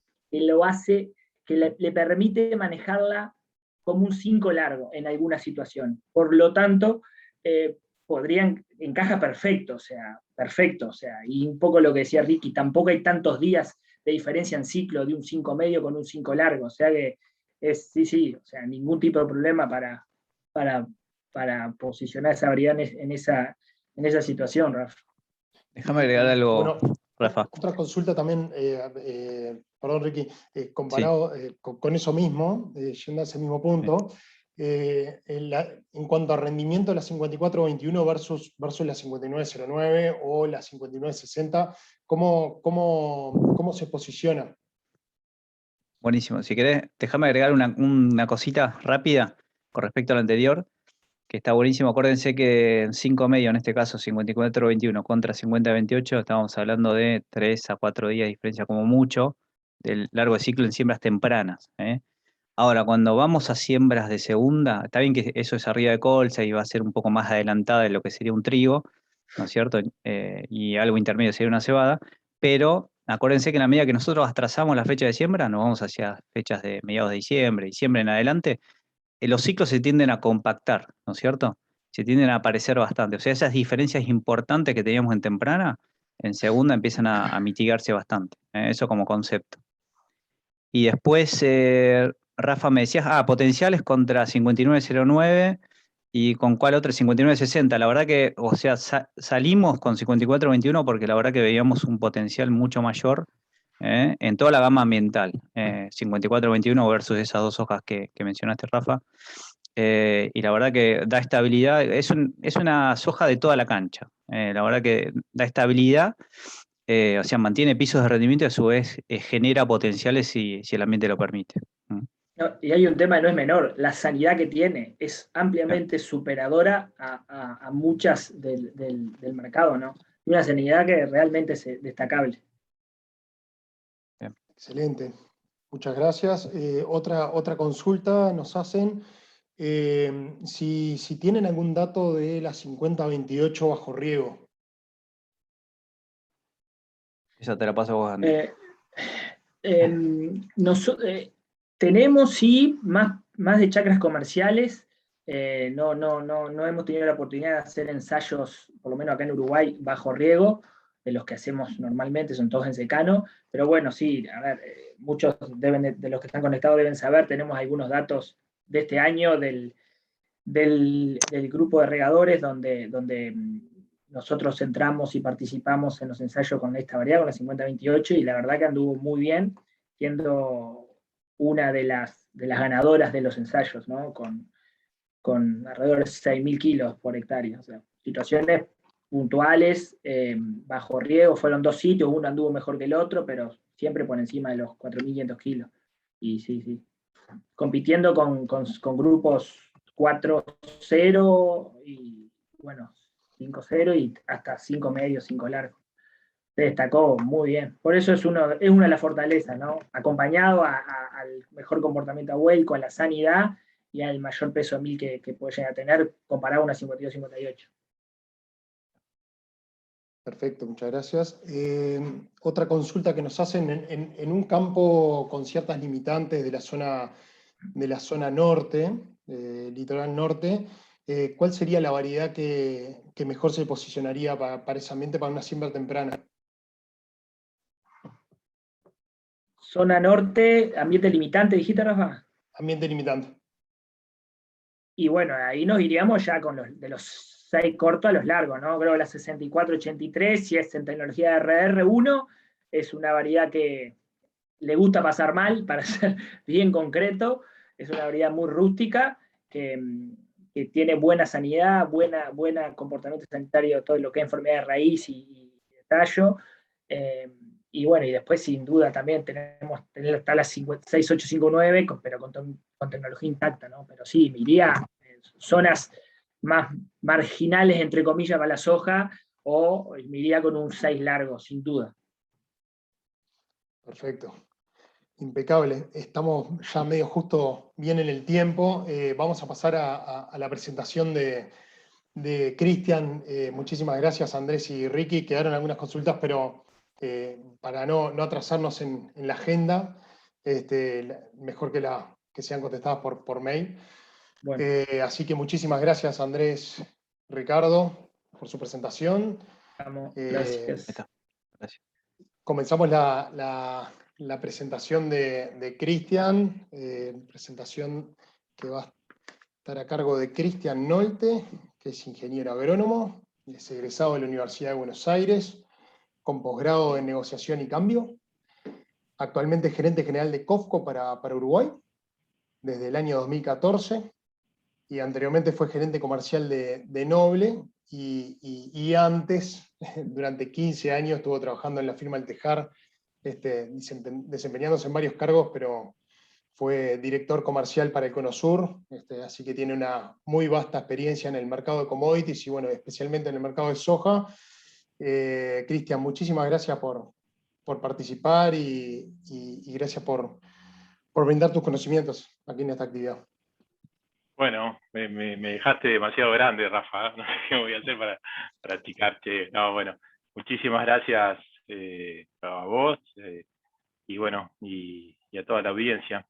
que le permite manejarla como un 5 largo en alguna situación. Por lo tanto, encaja perfecto, o sea, y un poco lo que decía Ricky, tampoco hay tantos días de diferencia en ciclo de un 5 medio con un 5 largo, o sea que sí, o sea, ningún tipo de problema para para posicionar esa variedad en esa situación, Rafa. Déjame agregar algo, bueno, Rafa. otra consulta también, perdón Ricky, comparado con eso mismo, yendo a ese mismo punto, en cuanto a rendimiento, la 5421 versus la 5909 o la 5960, ¿cómo se posiciona? Buenísimo. Si querés, déjame agregar una cosita rápida con respecto a lo anterior, que está buenísimo. Acuérdense que en 5 medio, en este caso 54-21 contra 50-28, estábamos hablando de 3 a 4 días de diferencia como mucho del largo de ciclo en siembras tempranas. Ahora, cuando vamos a siembras de segunda, está bien que eso es arriba de colza y va a ser un poco más adelantada de lo que sería un trigo, ¿no es cierto? Y algo intermedio sería una cebada, pero acuérdense que en la medida que nosotros atrasamos la fecha de siembra, nos vamos hacia fechas de mediados de diciembre en adelante, los ciclos se tienden a compactar, ¿no es cierto? Se tienden a aparecer bastante. O sea, esas diferencias importantes que teníamos en temprana, en segunda empiezan a mitigarse bastante. Eso como concepto. Y después, Rafa, me decías, potenciales contra 5909 y con cuál otro, 5960. La verdad que, o sea, salimos con 5421 porque la verdad que veíamos un potencial mucho mayor en toda la gama ambiental. 5421 versus esas dos hojas que mencionaste, Rafa. Y la verdad que da estabilidad, es una soja de toda la cancha. La verdad que da estabilidad, o sea, mantiene pisos de rendimiento y a su vez genera potenciales si el ambiente lo permite. No, y hay un tema que no es menor, la sanidad que tiene es ampliamente superadora a muchas del mercado, ¿no? Una sanidad que realmente es destacable. Bien. Excelente, muchas gracias. Otra consulta nos hacen, si tienen algún dato de la 5028 bajo riego. Esa te la paso a vos, Andy. Tenemos, sí, más de chacras comerciales. No hemos tenido la oportunidad de hacer ensayos, por lo menos acá en Uruguay, bajo riego, de los que hacemos normalmente, son todos en secano. Pero bueno, sí, a ver, muchos de los que están conectados deben saber, tenemos algunos datos de este año del grupo de regadores donde nosotros entramos y participamos en los ensayos con esta variedad, con la 5028, y la verdad que anduvo muy bien, siendo una de las ganadoras de los ensayos, ¿no? Con alrededor de 6.000 kilos por hectárea. O sea, situaciones puntuales, bajo riego, fueron 2 sitios, uno anduvo mejor que el otro, pero siempre por encima de los 4.500 kilos. Y sí, compitiendo con grupos 4-0 y, bueno, 5-0 y hasta 5 medios, 5 largos. Se destacó muy bien. Por eso es una de las fortalezas, ¿no? Acompañado al mejor comportamiento a vuelco, a la sanidad y al mayor peso de 1000 que puede llegar a tener comparado a una 52-58. Perfecto, muchas gracias. Otra consulta que nos hacen en un campo con ciertas limitantes de la zona norte, litoral norte, ¿cuál sería la variedad que mejor se posicionaría para ese ambiente, para una siembra temprana? Zona norte, ambiente limitante, dijiste, Rafa. Ambiente limitante. Y bueno, ahí nos iríamos ya con de los 6 cortos a los largos, ¿no? Creo que la 6483, si es en tecnología RR1, es una variedad que le gusta pasar mal, para ser bien concreto. Es una variedad muy rústica, que tiene buena sanidad, buena comportamiento sanitario, todo lo que es enfermedad de raíz y de tallo. Y bueno, y después sin duda también está la 6859, pero con tecnología intacta, ¿no? Pero sí, me iría zonas más marginales, entre comillas, para la soja, o me iría con un 6 largo, sin duda. Perfecto. Impecable. Estamos ya medio justo bien en el tiempo. Vamos a pasar a la presentación de Cristian. Muchísimas gracias, Andrés y Ricky. Quedaron algunas consultas, pero para no atrasarnos en la agenda, mejor que sean contestadas por mail. Bueno. Así que muchísimas gracias, Andrés, Ricardo, por su presentación. Gracias. Gracias. Comenzamos la presentación de Cristian, presentación que va a estar a cargo de Cristian Nolte, que es ingeniero agrónomo, es egresado de la Universidad de Buenos Aires, con posgrado en negociación y cambio. Actualmente es gerente general de COFCO para Uruguay, desde el año 2014, y anteriormente fue gerente comercial de Noble, y antes, durante 15 años, estuvo trabajando en la firma El Tejar, desempeñándose en varios cargos, pero fue director comercial para Econosur, así que tiene una muy vasta experiencia en el mercado de commodities y bueno, especialmente en el mercado de soja. Cristian, muchísimas gracias por participar y gracias por brindar tus conocimientos aquí en esta actividad. Bueno, me dejaste demasiado grande, Rafa. No sé qué voy a hacer para achicarte. No, bueno, muchísimas gracias a vos y bueno, y a toda la audiencia.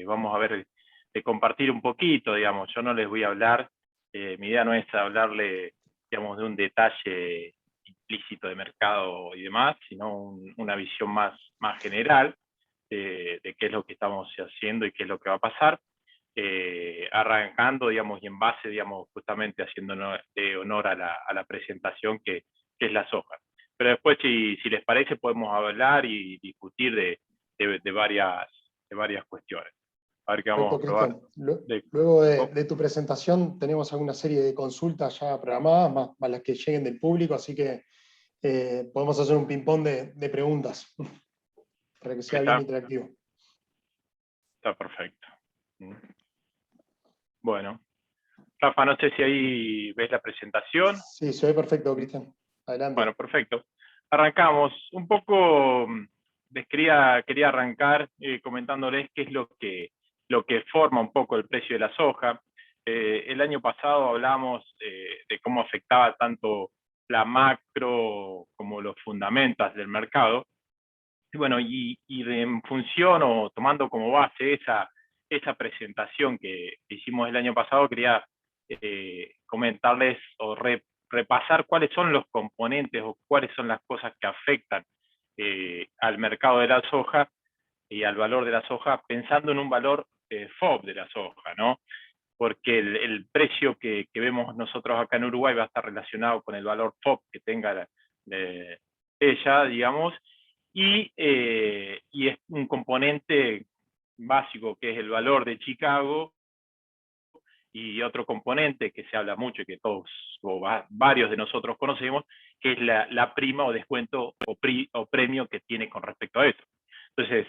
Vamos a ver, de compartir un poquito, digamos. Yo no les voy a hablar, mi idea no es hablarle, digamos, de un detalle implícito de mercado y demás, sino una visión más general de qué es lo que estamos haciendo y qué es lo que va a pasar. Arrancando, digamos, y en base, digamos, justamente haciendo honor a la presentación que es la soja. Pero después, si les parece, podemos hablar y discutir de varias cuestiones. A ver qué vamos a probar. Luego de tu presentación tenemos alguna serie de consultas ya programadas, más las que lleguen del público, así que podemos hacer un ping-pong de preguntas para que sea bien interactivo. Está perfecto. Bueno, Rafa, no sé si ahí ves la presentación. Sí, se ve perfecto, Cristian. Adelante. Bueno, perfecto. Arrancamos. Un poco quería arrancar comentándoles qué es lo que forma un poco el precio de la soja. El año pasado hablamos de cómo afectaba tanto la macro como los fundamentos del mercado. Y bueno, en función o tomando como base esa presentación que hicimos el año pasado, quería comentarles o repasar cuáles son los componentes o cuáles son las cosas que afectan al mercado de la soja y al valor de la soja, pensando en un valor FOB de la soja, ¿no? Porque el precio que vemos nosotros acá en Uruguay va a estar relacionado con el valor FOB que tenga ella, digamos, y es un componente básico que es el valor de Chicago, y otro componente que se habla mucho y que todos o varios de nosotros conocemos, que es la prima o descuento o premio que tiene con respecto a eso. Entonces,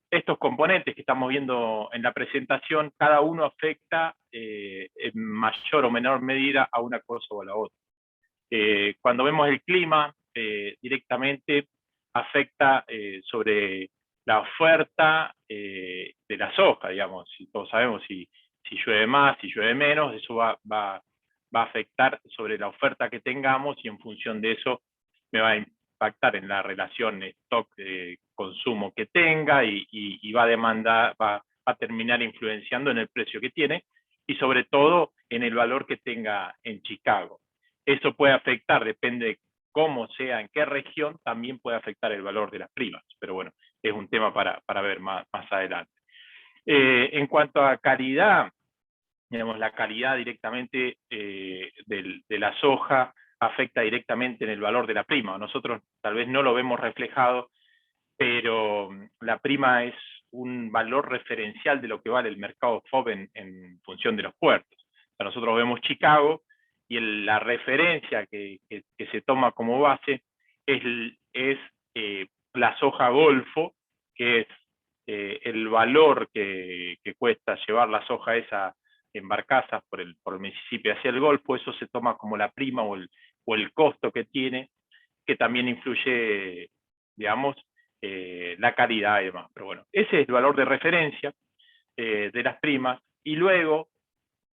estos componentes que estamos viendo en la presentación, cada uno afecta en mayor o menor medida a una cosa o a la otra. Cuando vemos el clima, directamente afecta sobre la oferta de la soja, digamos. Si todos sabemos si llueve más, si llueve menos, eso va a afectar sobre la oferta que tengamos, y en función de eso me va a impactar en la relación stock-consumo que tenga, y va a terminar influenciando en el precio que tiene, y sobre todo en el valor que tenga en Chicago. Eso puede afectar, depende de cómo sea, en qué región, también puede afectar el valor de las primas, pero bueno, es un tema para ver más adelante. En cuanto a calidad, digamos, la calidad directamente de la soja afecta directamente en el valor de la prima. Nosotros tal vez no lo vemos reflejado, pero la prima es un valor referencial de lo que vale el mercado FOB en función de los puertos. O sea, nosotros vemos Chicago, y la referencia que se toma como base es la soja Golfo, que es el valor que cuesta llevar la soja esa en barcazas por el Mississippi hacia el Golfo. Eso se toma como la prima o el costo que tiene, que también influye, digamos, la calidad y demás. Pero bueno, ese es el valor de referencia de las primas, y luego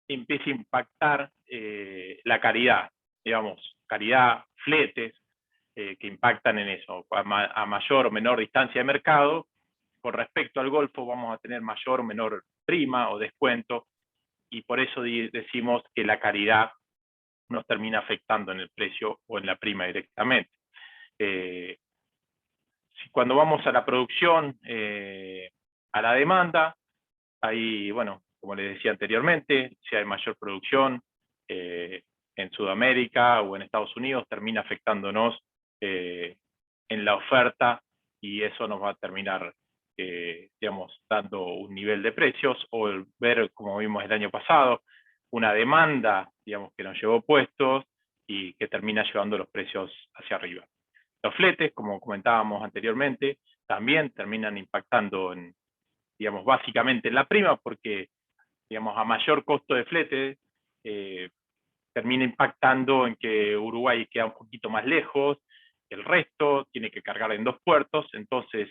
empieza a impactar la calidad, digamos, calidad, fletes, que impactan en eso. A mayor o menor distancia de mercado, con respecto al Golfo vamos a tener mayor o menor prima o descuento, y por eso decimos que la calidad nos termina afectando en el precio o en la prima directamente. Cuando vamos a la producción, a la demanda, ahí, bueno, como les decía anteriormente, si hay mayor producción en Sudamérica o en Estados Unidos, termina afectándonos en la oferta, y eso nos va a terminar digamos, dando un nivel de precios, o ver, como vimos el año pasado, una demanda, digamos, que nos llevó puestos y que termina llevando los precios hacia arriba. Los fletes, como comentábamos anteriormente, también terminan impactando en, digamos, básicamente en la prima, porque, digamos, a mayor costo de flete, termina impactando en que Uruguay queda un poquito más lejos, el resto tiene que cargar en 2 puertos, entonces,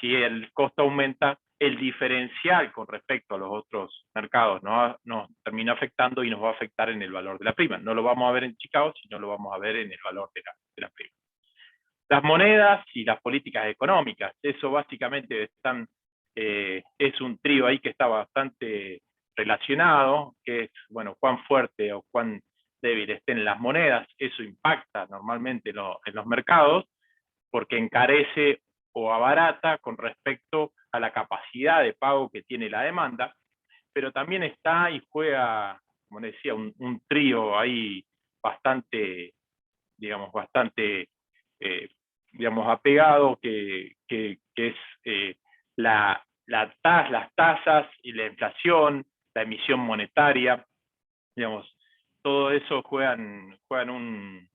si el costo aumenta, el diferencial con respecto a los otros mercados nos termina afectando y nos va a afectar en el valor de la prima. No lo vamos a ver en Chicago, sino lo vamos a ver en el valor de la prima. Las monedas y las políticas económicas, eso básicamente es un trío ahí que está bastante relacionado, que es, bueno, cuán fuerte o cuán débil estén las monedas. Eso impacta normalmente en los mercados, porque encarece o abarata con respecto a la capacidad de pago que tiene la demanda, pero también está y juega, como decía, un trío ahí bastante, digamos, digamos, apegado, que es las tasas y la inflación, la emisión monetaria, digamos, todo eso juegan un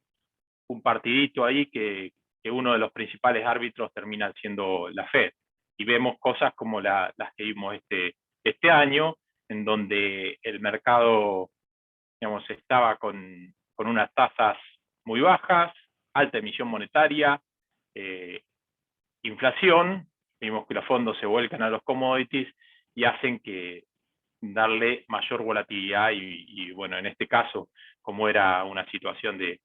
partidito ahí que uno de los principales árbitros termina siendo la Fed. Y vemos cosas como las que vimos este año, en donde el mercado, digamos, estaba con unas tasas muy bajas, alta emisión monetaria, inflación. Vimos que los fondos se vuelcan a los commodities y hacen que darle mayor volatilidad, y bueno, en este caso, como era una situación de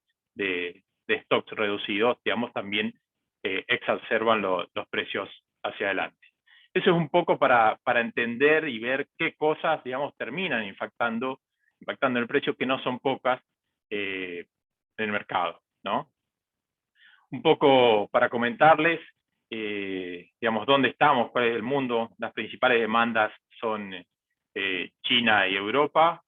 stocks reducidos, digamos, también exacerban los precios hacia adelante. Eso es un poco para entender y ver qué cosas, digamos, terminan impactando el precio, que no son pocas en el mercado, ¿no? Un poco para comentarles, digamos, dónde estamos, cuál es el mundo. Las principales demandas son China y Europa,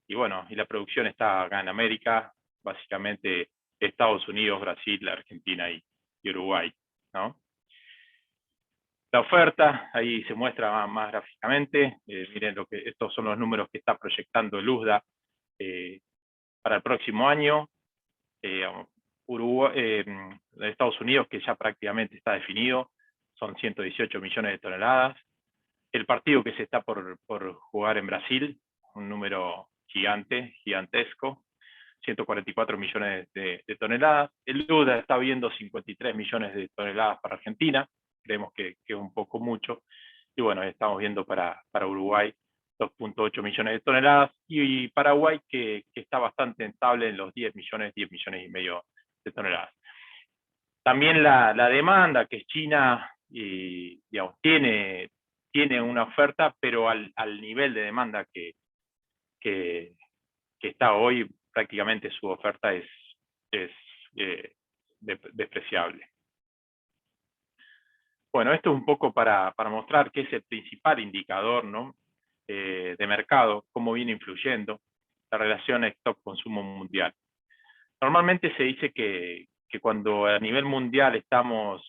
y bueno, y la producción está acá en América, básicamente Estados Unidos, Brasil, Argentina y Uruguay, ¿no? La oferta, ahí se muestra más gráficamente. Miren, estos son los números que está proyectando el USDA para el próximo año. De Estados Unidos, que ya prácticamente está definido, son 118 millones de toneladas. El partido que se está por jugar en Brasil, un número gigantesco, 144 millones de toneladas. El USDA está viendo 53 millones de toneladas para Argentina, creemos que es un poco mucho, y bueno, estamos viendo para Uruguay 2.8 millones de toneladas, y Paraguay que está bastante estable en los 10 millones y medio de toneladas. También la demanda, que es China, digamos, tiene una oferta, pero al nivel de demanda que está hoy, prácticamente su oferta es despreciable. Bueno, esto es un poco para mostrar que es el principal indicador, ¿no? De mercado, cómo viene influyendo la relación stock-consumo mundial. Normalmente se dice que cuando a nivel mundial estamos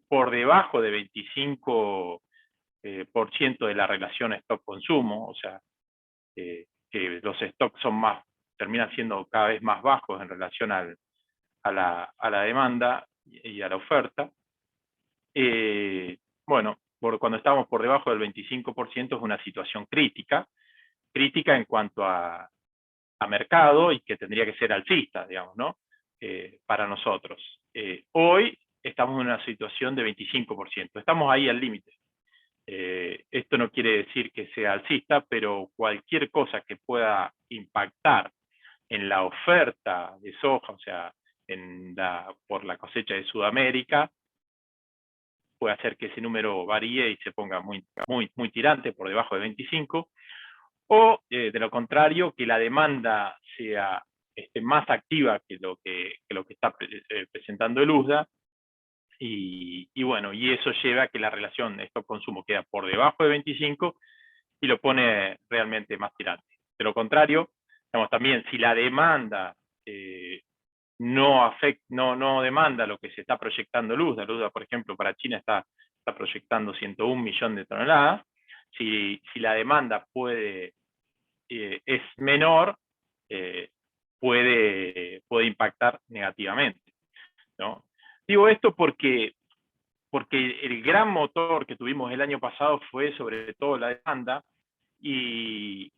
por debajo de 25% de la relación stock-consumo, o sea, que los stocks terminan siendo cada vez más bajos en relación a la demanda y a la oferta. Bueno, cuando estamos por debajo del 25% es una situación crítica en cuanto a mercado, y que tendría que ser alcista, digamos, ¿no? Para nosotros. Hoy estamos en una situación de 25%, estamos ahí al límite. Esto no quiere decir que sea alcista, pero cualquier cosa que pueda impactar en la oferta de soja, o sea, por la cosecha de Sudamérica, puede hacer que ese número varíe y se ponga muy tirante, por debajo de 25, o de lo contrario, que la demanda sea más activa que lo que está presentando el USDA, y bueno, y eso lleva a que la relación de stock-consumo queda por debajo de 25, y lo pone realmente más tirante. De lo contrario, digamos, también si la demanda no demanda lo que se está proyectando Luzda, por ejemplo, para China está proyectando 101 millones de toneladas, si la demanda es menor, puede impactar negativamente, ¿no? Digo esto porque el gran motor que tuvimos el año pasado fue sobre todo la demanda, y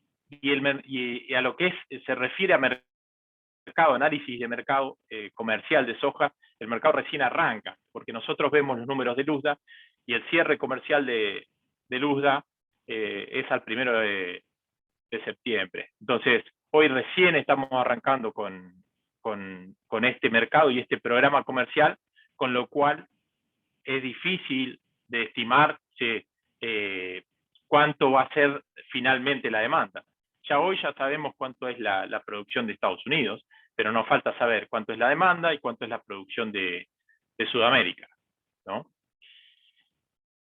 a lo que se refiere a mercado, análisis de mercado comercial de soja, el mercado recién arranca, porque nosotros vemos los números de Luzda, y el cierre comercial de Luzda es al 1 de septiembre. Entonces, hoy recién estamos arrancando con este mercado y este programa comercial, con lo cual es difícil de estimar cuánto va a ser finalmente la demanda. Hoy ya sabemos cuánto es la producción de Estados Unidos, pero nos falta saber cuánto es la demanda y cuánto es la producción de Sudamérica, ¿no?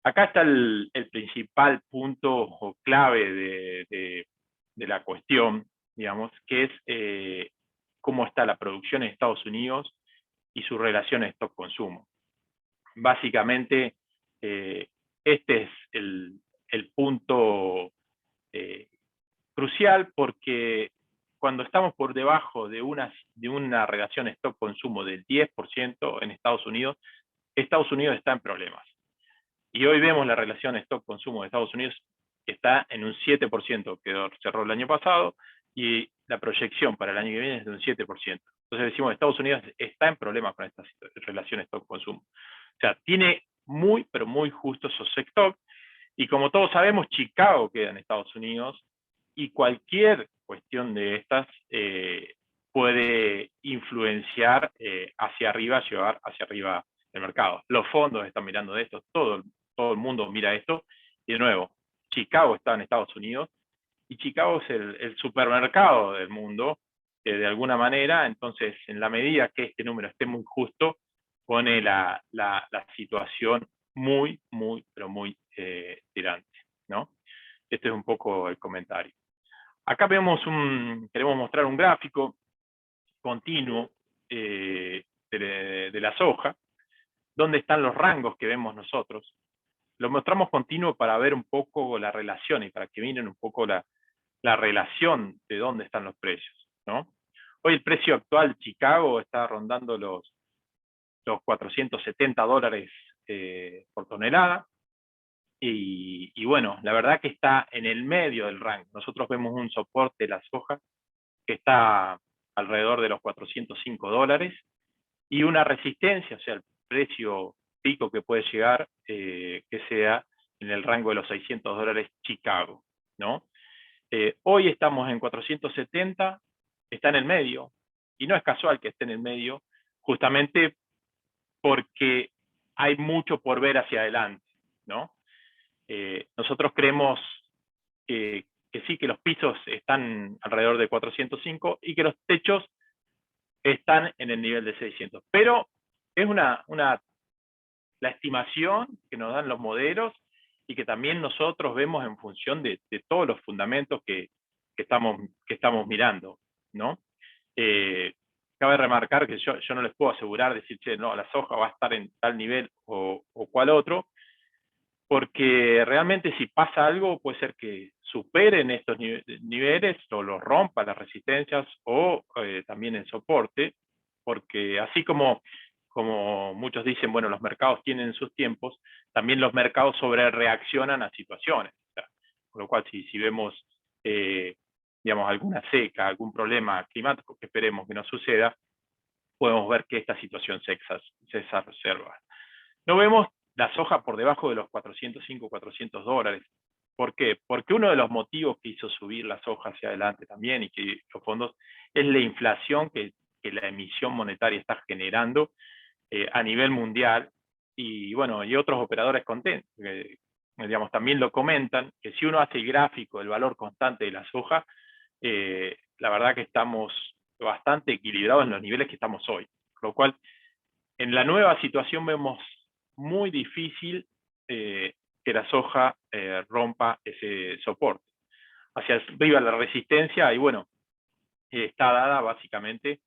Acá está el principal punto o clave de la cuestión, digamos, que es cómo está la producción en Estados Unidos y su relación stock-consumo. Básicamente, este es el punto crucial, porque cuando estamos por debajo de una relación stock-consumo del 10% en Estados Unidos está en problemas. Y hoy vemos la relación stock-consumo de Estados Unidos que está en un 7%, que cerró el año pasado, y la proyección para el año que viene es de un 7%. Entonces decimos, Estados Unidos está en problemas con esta relación stock-consumo. O sea, tiene muy, pero muy justo esos stock, y como todos sabemos, Chicago queda en Estados Unidos, y cualquier cuestión de estas puede influenciar hacia arriba, llevar hacia arriba el mercado. Los fondos están mirando de esto, todo el mundo mira esto, y de nuevo, Chicago está en Estados Unidos, y Chicago es el supermercado del mundo, de alguna manera. Entonces, en la medida que este número esté muy justo, pone la situación muy, muy, pero muy tirante, ¿no? Este es un poco el comentario. Acá queremos mostrar un gráfico continuo de la soja, donde están los rangos que vemos nosotros. Lo mostramos continuo para ver un poco la relación y para que miren un poco la relación de dónde están los precios, ¿no? Hoy el precio actual Chicago está rondando los $470 por tonelada, y bueno, la verdad que está en el medio del rango. Nosotros vemos un soporte de la soja que está alrededor de los $405, y una resistencia, o sea, el precio pico que puede llegar, que sea en el rango de los $600 Chicago, ¿no? Hoy estamos en 470, está en el medio, y no es casual que esté en el medio, justamente porque hay mucho por ver hacia adelante, ¿no? Nosotros creemos que sí, que los pisos están alrededor de 405 y que los techos están en el nivel de 600. Pero es la estimación que nos dan los modelos, y que también nosotros vemos en función de todos los fundamentos que estamos mirando, ¿no? Cabe remarcar que yo no les puedo asegurar, decir, che, no, la soja va a estar en tal nivel o cual otro, porque realmente si pasa algo puede ser que superen estos niveles o los rompa las resistencias, o también el soporte, porque así como muchos dicen, bueno, los mercados tienen sus tiempos, también los mercados sobrereaccionan a situaciones. O sea, con lo cual, si vemos digamos, alguna seca, algún problema climático que esperemos que no suceda, podemos ver que esta situación se exacerba. No vemos la soja por debajo de los $405, $400. ¿Por qué? Porque uno de los motivos que hizo subir la soja hacia adelante también, y que los fondos, es la inflación que la emisión monetaria está generando a nivel mundial. Y bueno, y otros operadores digamos, también lo comentan, que si uno hace el gráfico del valor constante de la soja, la verdad que estamos bastante equilibrados en los niveles que estamos hoy. Con lo cual, en la nueva situación vemos muy difícil que la soja rompa ese soporte. Hacia arriba la resistencia, y bueno, está dada básicamente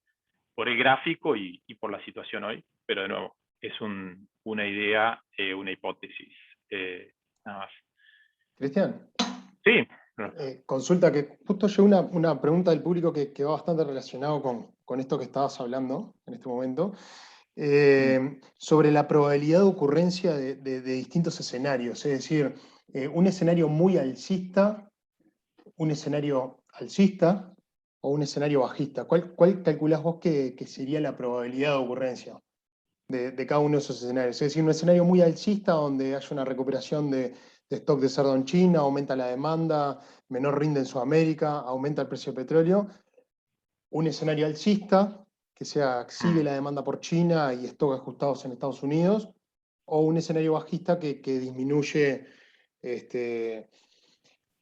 por el gráfico y por la situación hoy, pero de nuevo, es una idea, una hipótesis, nada más. Cristian, Sí. consulta que justo llegó una pregunta del público que va bastante relacionado con esto que estabas hablando en este momento, sobre la probabilidad de ocurrencia de distintos escenarios, es decir, un escenario muy alcista, un escenario alcista o un escenario bajista. ¿Cuál calculás vos que sería la probabilidad de ocurrencia de cada uno de esos escenarios? Es decir, un escenario muy alcista donde haya una recuperación de stock de cerdo en China, aumenta la demanda, menor rinde en Sudamérica, aumenta el precio del petróleo. Un escenario alcista, que sigue la demanda por China y stock ajustados en Estados Unidos, o un escenario bajista que disminuye,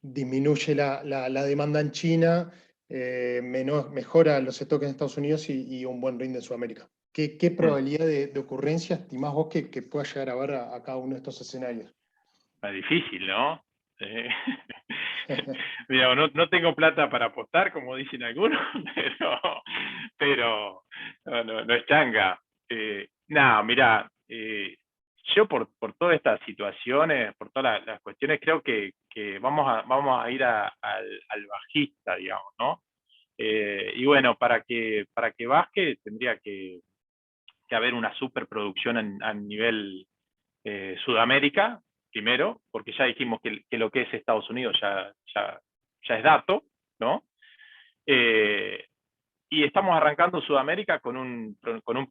disminuye la demanda en China, mejora los stocks en Estados Unidos y un buen rinde en Sudamérica. ¿Qué probabilidad de ocurrencia estimás vos que pueda llegar a haber a cada uno de estos escenarios? Es difícil, ¿no? Digamos, no tengo plata para apostar, como dicen algunos, pero no es changa. No, mira, yo por todas estas situaciones, por todas las cuestiones, creo que vamos a ir al bajista, digamos, ¿no? Y bueno, para que baje tendría que haber una superproducción a nivel Sudamérica, primero, porque ya dijimos que lo que es Estados Unidos ya es dato, ¿no? Y estamos arrancando Sudamérica con un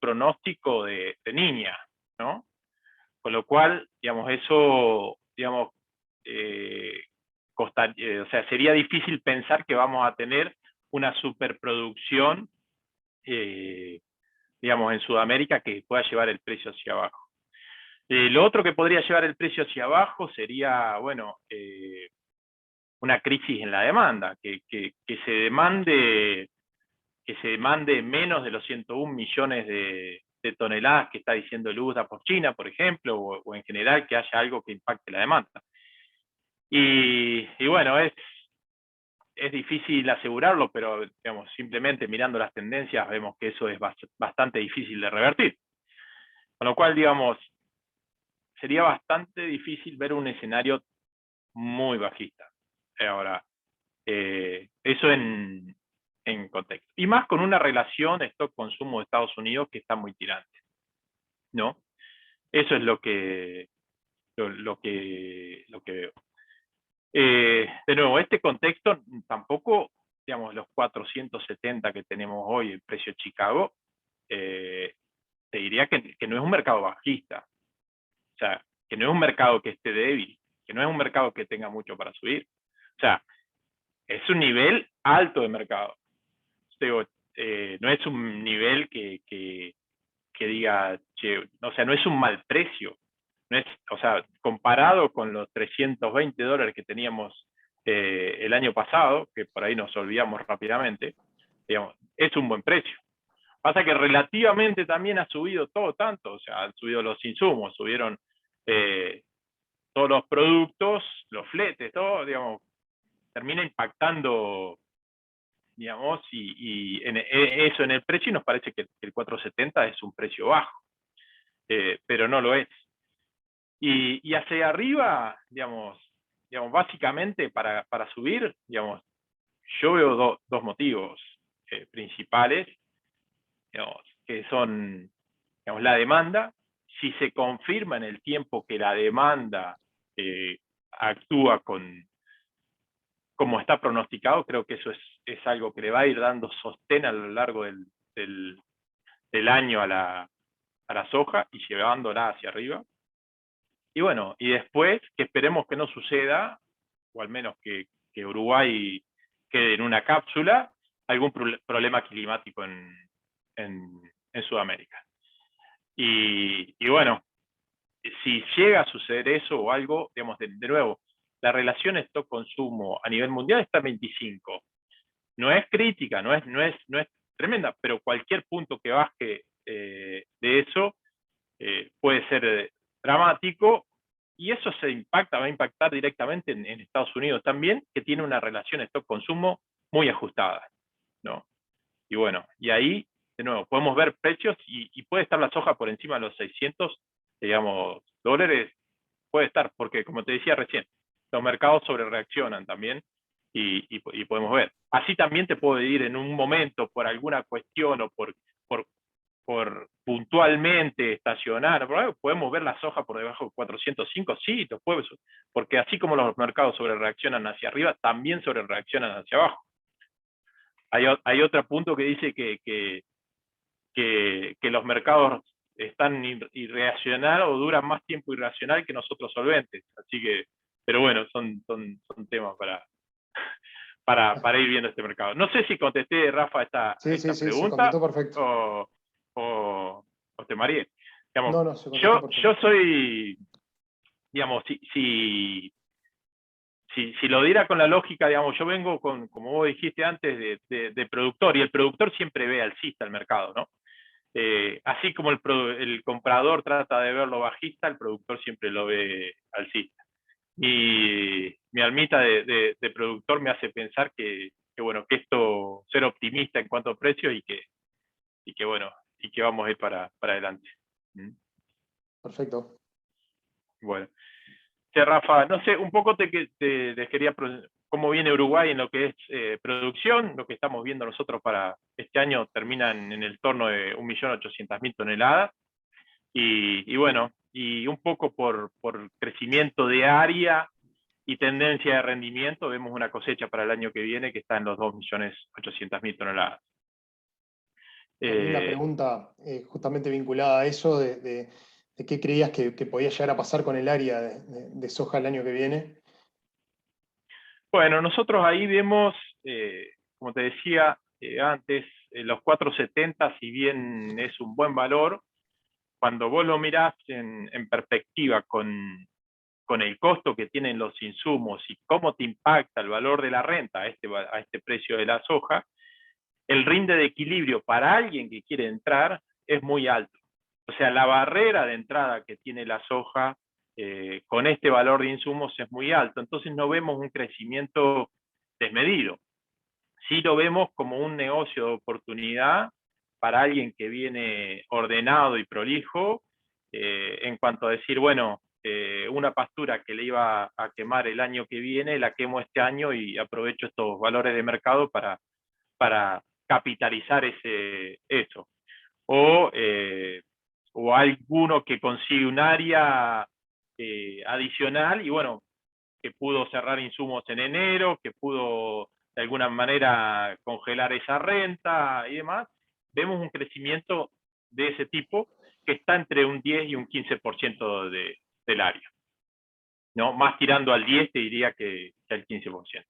pronóstico de niña, ¿no? Con lo cual, digamos, eso, digamos, o sea, sería difícil pensar que vamos a tener una superproducción, digamos, en Sudamérica que pueda llevar el precio hacia abajo. Lo otro que podría llevar el precio hacia abajo sería, bueno, una crisis en la demanda, que se demande menos de los 101 millones de toneladas que está diciendo el USDA por China, por ejemplo, o en general que haya algo que impacte la demanda. Y bueno, es difícil asegurarlo, pero digamos, simplemente mirando las tendencias vemos que eso es bastante difícil de revertir. Con lo cual, digamos, sería bastante difícil ver un escenario muy bajista. Ahora, eso en contexto. Y más con una relación stock-consumo de Estados Unidos que está muy tirante, ¿no? Eso es lo que veo. De nuevo, este contexto tampoco, digamos, los 470 que tenemos hoy, el precio de Chicago, te diría que no es un mercado bajista. O sea, que no es un mercado que esté débil, que no es un mercado que tenga mucho para subir. O sea, es un nivel alto de mercado. Digo, no es un nivel que diga, che, o sea, no es un mal precio. No es, o sea, comparado con los $320 que teníamos el año pasado, que por ahí nos olvidamos rápidamente, digamos, es un buen precio. Pasa que relativamente también ha subido todo tanto, o sea, han subido los insumos, subieron todos los productos, los fletes, todo, digamos, termina impactando, digamos, y eso en el precio, y nos parece que el 470 es un precio bajo, pero no lo es. Y hacia arriba, digamos básicamente para subir, digamos, yo veo dos motivos principales, digamos, que son, digamos, la demanda. Si se confirma en el tiempo que la demanda actúa como está pronosticado, creo que eso es algo que le va a ir dando sostén a lo largo del año a la soja y llevándola hacia arriba. Y bueno, y después, que esperemos que no suceda, o al menos que Uruguay quede en una cápsula, algún problema climático en Sudamérica. Y bueno, si llega a suceder eso o algo, digamos, de nuevo, la relación stock-consumo a nivel mundial está en 25. No es crítica, no es tremenda, pero cualquier punto que baje de eso puede ser dramático, Y eso va a impactar directamente en Estados Unidos también, que tiene una relación stock-consumo muy ajustada, ¿no? Y bueno, y ahí, de nuevo, podemos ver precios y puede estar la soja por encima de los 600, digamos, dólares, puede estar, porque como te decía recién, los mercados sobre reaccionan también y podemos ver. Así también te puedo ir en un momento por alguna cuestión o por puntualmente estacionar, podemos ver la soja por debajo de 405, sí, porque así como los mercados sobre reaccionan hacia arriba, también sobre reaccionan hacia abajo. Hay otro punto que dice que los mercados están irracional o duran más tiempo irracional que nosotros solventes. Así que, pero bueno, son temas para ir viendo este mercado. No sé si contesté, Rafa, esta Sí, pregunta se contestó perfecto. o te mareé. Digamos, No, se contestó perfecto. yo soy, digamos, si lo diera con la lógica, digamos, yo vengo como vos dijiste antes, de productor, y el productor siempre ve alcista el mercado, ¿no? Así como el comprador trata de verlo bajista, el productor siempre lo ve alcista. Y mi almita de productor me hace pensar que esto, ser optimista en cuanto a precios y que vamos a ir para adelante. Perfecto. Bueno. Rafa, no sé, un poco te quería cómo viene Uruguay en lo que es producción. Lo que estamos viendo nosotros para este año termina en el torno de 1.800.000 toneladas. Y bueno, y un poco por crecimiento de área y tendencia de rendimiento, vemos una cosecha para el año que viene que está en los 2.800.000 toneladas. Tenía una pregunta justamente vinculada a eso, de qué creías que podía llegar a pasar con el área de soja el año que viene. Bueno, nosotros ahí vemos, como te decía antes, los 470, si bien es un buen valor, cuando vos lo mirás en perspectiva con el costo que tienen los insumos y cómo te impacta el valor de la renta a este precio de la soja, el rinde de equilibrio para alguien que quiere entrar es muy alto. O sea, la barrera de entrada que tiene la soja con este valor de insumos es muy alto. Entonces no vemos un crecimiento desmedido. Sí lo vemos como un negocio de oportunidad para alguien que viene ordenado y prolijo, en cuanto a decir, bueno, una pastura que le iba a quemar el año que viene, la quemo este año y aprovecho estos valores de mercado para capitalizar eso. O alguno que consigue un área adicional y bueno, que pudo cerrar insumos en enero, que pudo de alguna manera congelar esa renta y demás, vemos un crecimiento de ese tipo que está entre un 10 y un 15% del área. ¿No? Más tirando al 10 te diría que al 15%.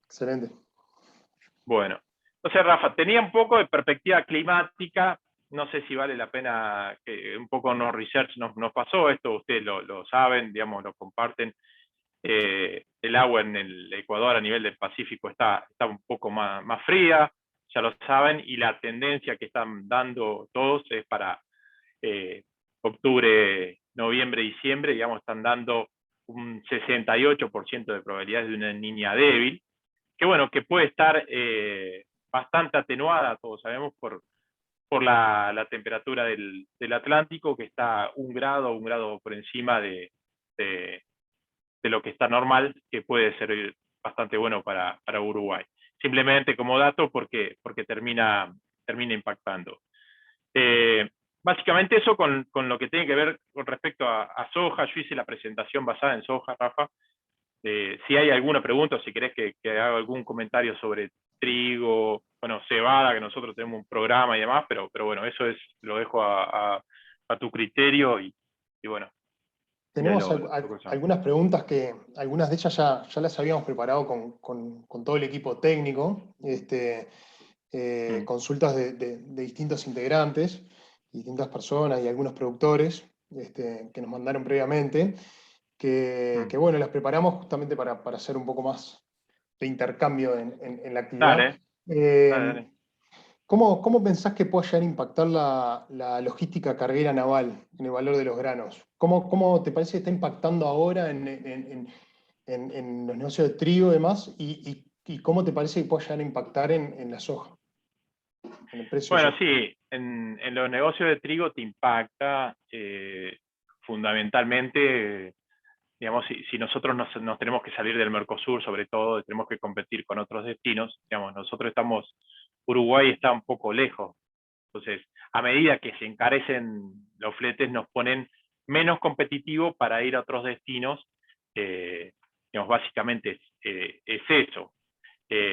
Excelente. Bueno, entonces Rafa, tenía un poco de perspectiva climática, no sé si vale la pena que un poco research nos pasó, esto ustedes lo saben, digamos, lo comparten. El agua en el Ecuador a nivel del Pacífico está un poco más fría, ya lo saben, y la tendencia que están dando todos es para octubre, noviembre, diciembre, digamos, están dando un 68% de probabilidades de una niña débil, que bueno, que puede estar bastante atenuada, todos sabemos, por la temperatura del Atlántico, que está un grado por encima de lo que está normal, que puede ser bastante bueno para Uruguay. Simplemente como dato porque termina impactando. Básicamente eso con lo que tiene que ver con respecto a soja. Yo hice la presentación basada en soja, Rafa. Si hay alguna pregunta o si querés que haga algún comentario sobre trigo, bueno, cebada, que nosotros tenemos un programa y demás, pero bueno, eso lo dejo a tu criterio y bueno. Tenemos algunas preguntas que, algunas de ellas ya las habíamos preparado con todo el equipo técnico, consultas de distintos integrantes, distintas personas y algunos productores que nos mandaron previamente, que bueno, las preparamos justamente para hacer un poco más de intercambio en la actividad. Dale. ¿Cómo pensás que pueda llegar a impactar la logística carguera naval en el valor de los granos? ¿Cómo te parece que está impactando ahora en los negocios de trigo y demás? ¿Y cómo te parece que puede llegar a impactar en la soja? En el precio de Bueno, soja. sí, en los negocios de trigo te impacta fundamentalmente, digamos, si nosotros nos tenemos que salir del Mercosur, sobre todo, y tenemos que competir con otros destinos, digamos, Uruguay está un poco lejos. Entonces, a medida que se encarecen los fletes, nos ponen menos competitivos para ir a otros destinos. Digamos, básicamente es eso.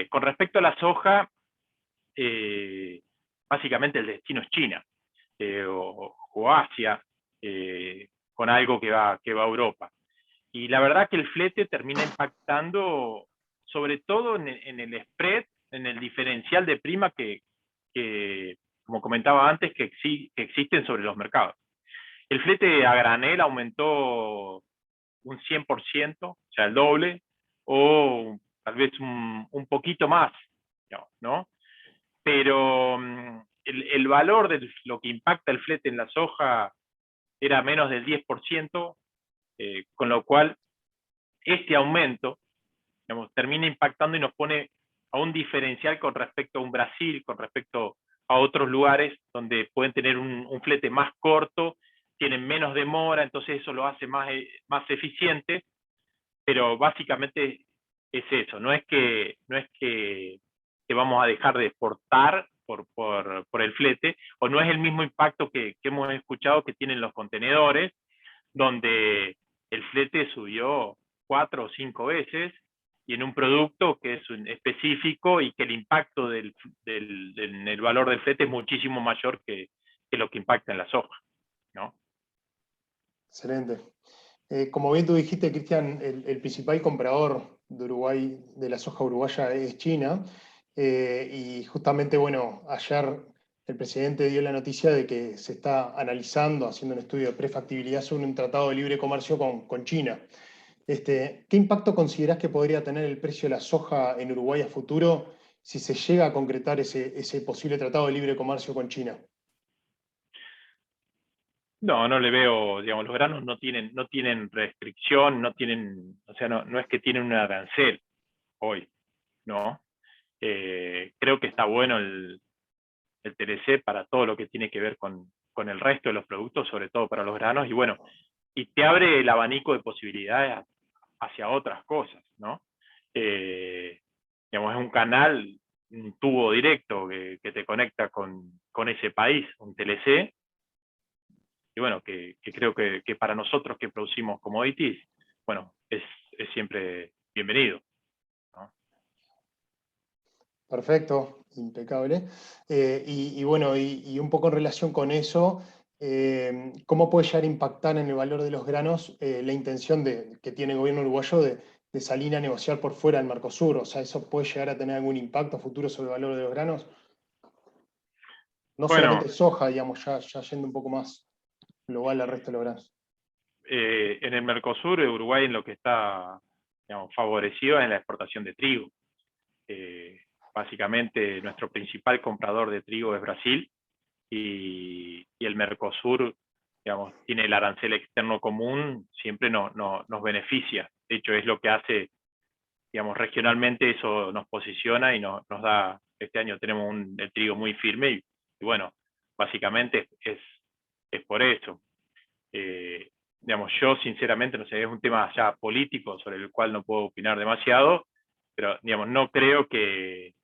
Con respecto a la soja, básicamente el destino es China o Asia, con algo que va a Europa. Y la verdad que el flete termina impactando sobre todo en el spread, en el diferencial de prima que como comentaba antes, que existen sobre los mercados. El flete a granel aumentó un 100%, o sea, el doble, o tal vez un poquito más, ¿no? Pero el valor de lo que impacta el flete en la soja era menos del 10%, con lo cual este aumento, digamos, termina impactando y nos pone a un diferencial con respecto a un Brasil, con respecto a otros lugares donde pueden tener un flete más corto, tienen menos demora, entonces eso lo hace más eficiente, pero básicamente es eso, no es que vamos a dejar de exportar por el flete, o no es el mismo impacto que hemos escuchado que tienen los contenedores, donde el flete subió 4 o 5 veces, y en un producto que es específico y que el impacto del valor del flete es muchísimo mayor que lo que impacta en la soja, ¿no? Excelente. Como bien tú dijiste, Cristian, el principal comprador de Uruguay, de la soja uruguaya, es China. Y justamente, bueno, ayer el presidente dio la noticia de que se está analizando, haciendo un estudio de prefactibilidad sobre un tratado de libre comercio con China. ¿Qué impacto considerás que podría tener el precio de la soja en Uruguay a futuro si se llega a concretar ese posible tratado de libre comercio con China? No le veo, digamos, los granos no tienen restricción, o sea, no es que tienen un arancel hoy, ¿no? Creo que está bueno el TLC para todo lo que tiene que ver con el resto de los productos, sobre todo para los granos, y bueno, y te abre el abanico de posibilidades hacia otras cosas, ¿no? Digamos, es un canal, un tubo directo que te conecta con ese país, un TLC, y bueno, que creo que para nosotros que producimos commodities, bueno, es siempre bienvenido, ¿no? Perfecto, impecable. Y bueno, y un poco en relación con eso, ¿cómo puede llegar a impactar en el valor de los granos la intención que tiene el gobierno uruguayo de salir a negociar por fuera del Mercosur? O sea, ¿eso puede llegar a tener algún impacto futuro sobre el valor de los granos? No Bueno, solamente soja, digamos, ya yendo un poco más global al resto de los granos. en el Mercosur, Uruguay en lo que está, digamos, favorecido es en la exportación de trigo. Básicamente, nuestro principal comprador de trigo es Brasil, y el Mercosur, digamos, tiene el arancel externo común, siempre nos beneficia. De hecho, es lo que hace, digamos, regionalmente eso nos posiciona y nos da, este año tenemos el trigo muy firme, y bueno, básicamente es por eso. Digamos, yo sinceramente, no sé, es un tema ya político sobre el cual no puedo opinar demasiado, pero digamos, no creo que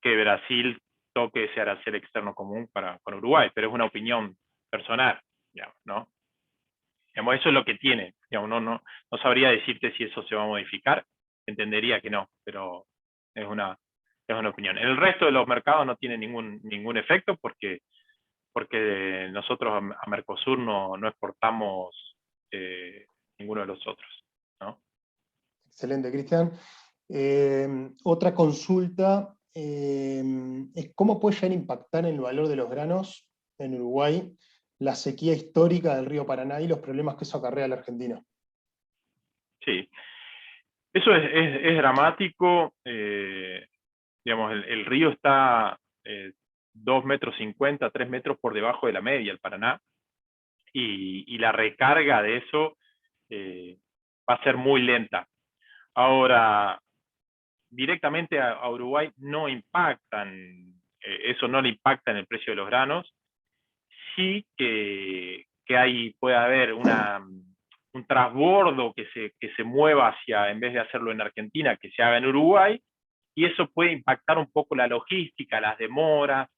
Brasil toque ese arancel externo común con Uruguay, pero es una opinión personal, digamos, ¿no? Digamos, eso es lo que tiene, digamos, no sabría decirte si eso se va a modificar, entendería que no, pero es una opinión. En el resto de los mercados no tiene ningún efecto porque nosotros a Mercosur no exportamos ninguno de los otros, ¿no? Excelente, Cristian. Otra consulta es cómo puede llegar a impactar en el valor de los granos en Uruguay la sequía histórica del río Paraná y los problemas que eso acarrea a la Argentina. Sí, eso es dramático. Digamos, el río está 2,50 m, 3 metros por debajo de la media el Paraná, y la recarga de eso va a ser muy lenta. Ahora, directamente a Uruguay no impactan, eso no le impacta en el precio de los granos. Sí que puede haber un transbordo que se mueva hacia, en vez de hacerlo en Argentina, que se haga en Uruguay, y eso puede impactar un poco la logística, las demoras,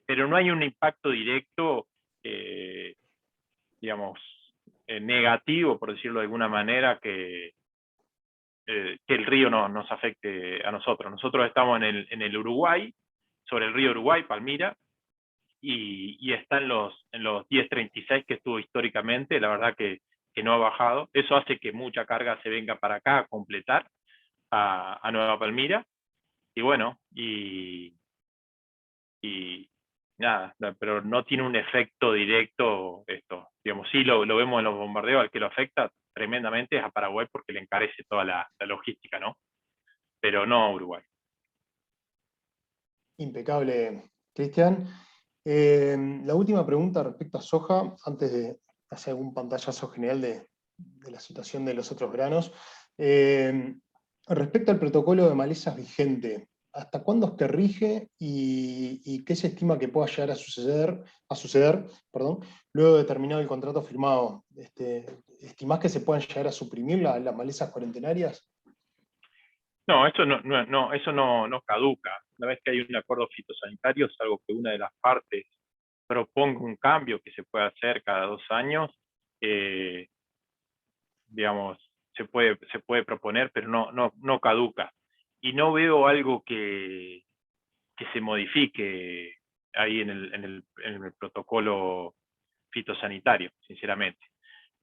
pero no hay un impacto directo, digamos, negativo, por decirlo de alguna manera, que el río nos afecte a nosotros. Nosotros estamos en el Uruguay, sobre el río Uruguay, Palmira, y está en los 10.36 que estuvo históricamente. La verdad que no ha bajado. Eso hace que mucha carga se venga para acá a completar a Nueva Palmira, y bueno, y nada, pero no tiene un efecto directo esto. Digamos, sí lo vemos en los bombardeos, al que lo afecta tremendamente es a Paraguay, porque le encarece toda la logística, ¿no? Pero no a Uruguay. Impecable, Cristian. La última pregunta respecto a soja, antes de hacer algún pantallazo general de la situación de los otros granos. Respecto al protocolo de malezas vigente, ¿hasta cuándo es que rige y qué se estima que pueda llegar a suceder, luego de terminado el contrato firmado? ¿Estimás que se puedan llegar a suprimir las malezas cuarentenarias? No, eso no caduca. Una vez que hay un acuerdo fitosanitario, salvo que una de las partes proponga un cambio que se puede hacer cada 2 años, digamos, se puede proponer, pero no caduca. Y no veo algo que se modifique ahí en el protocolo fitosanitario, sinceramente.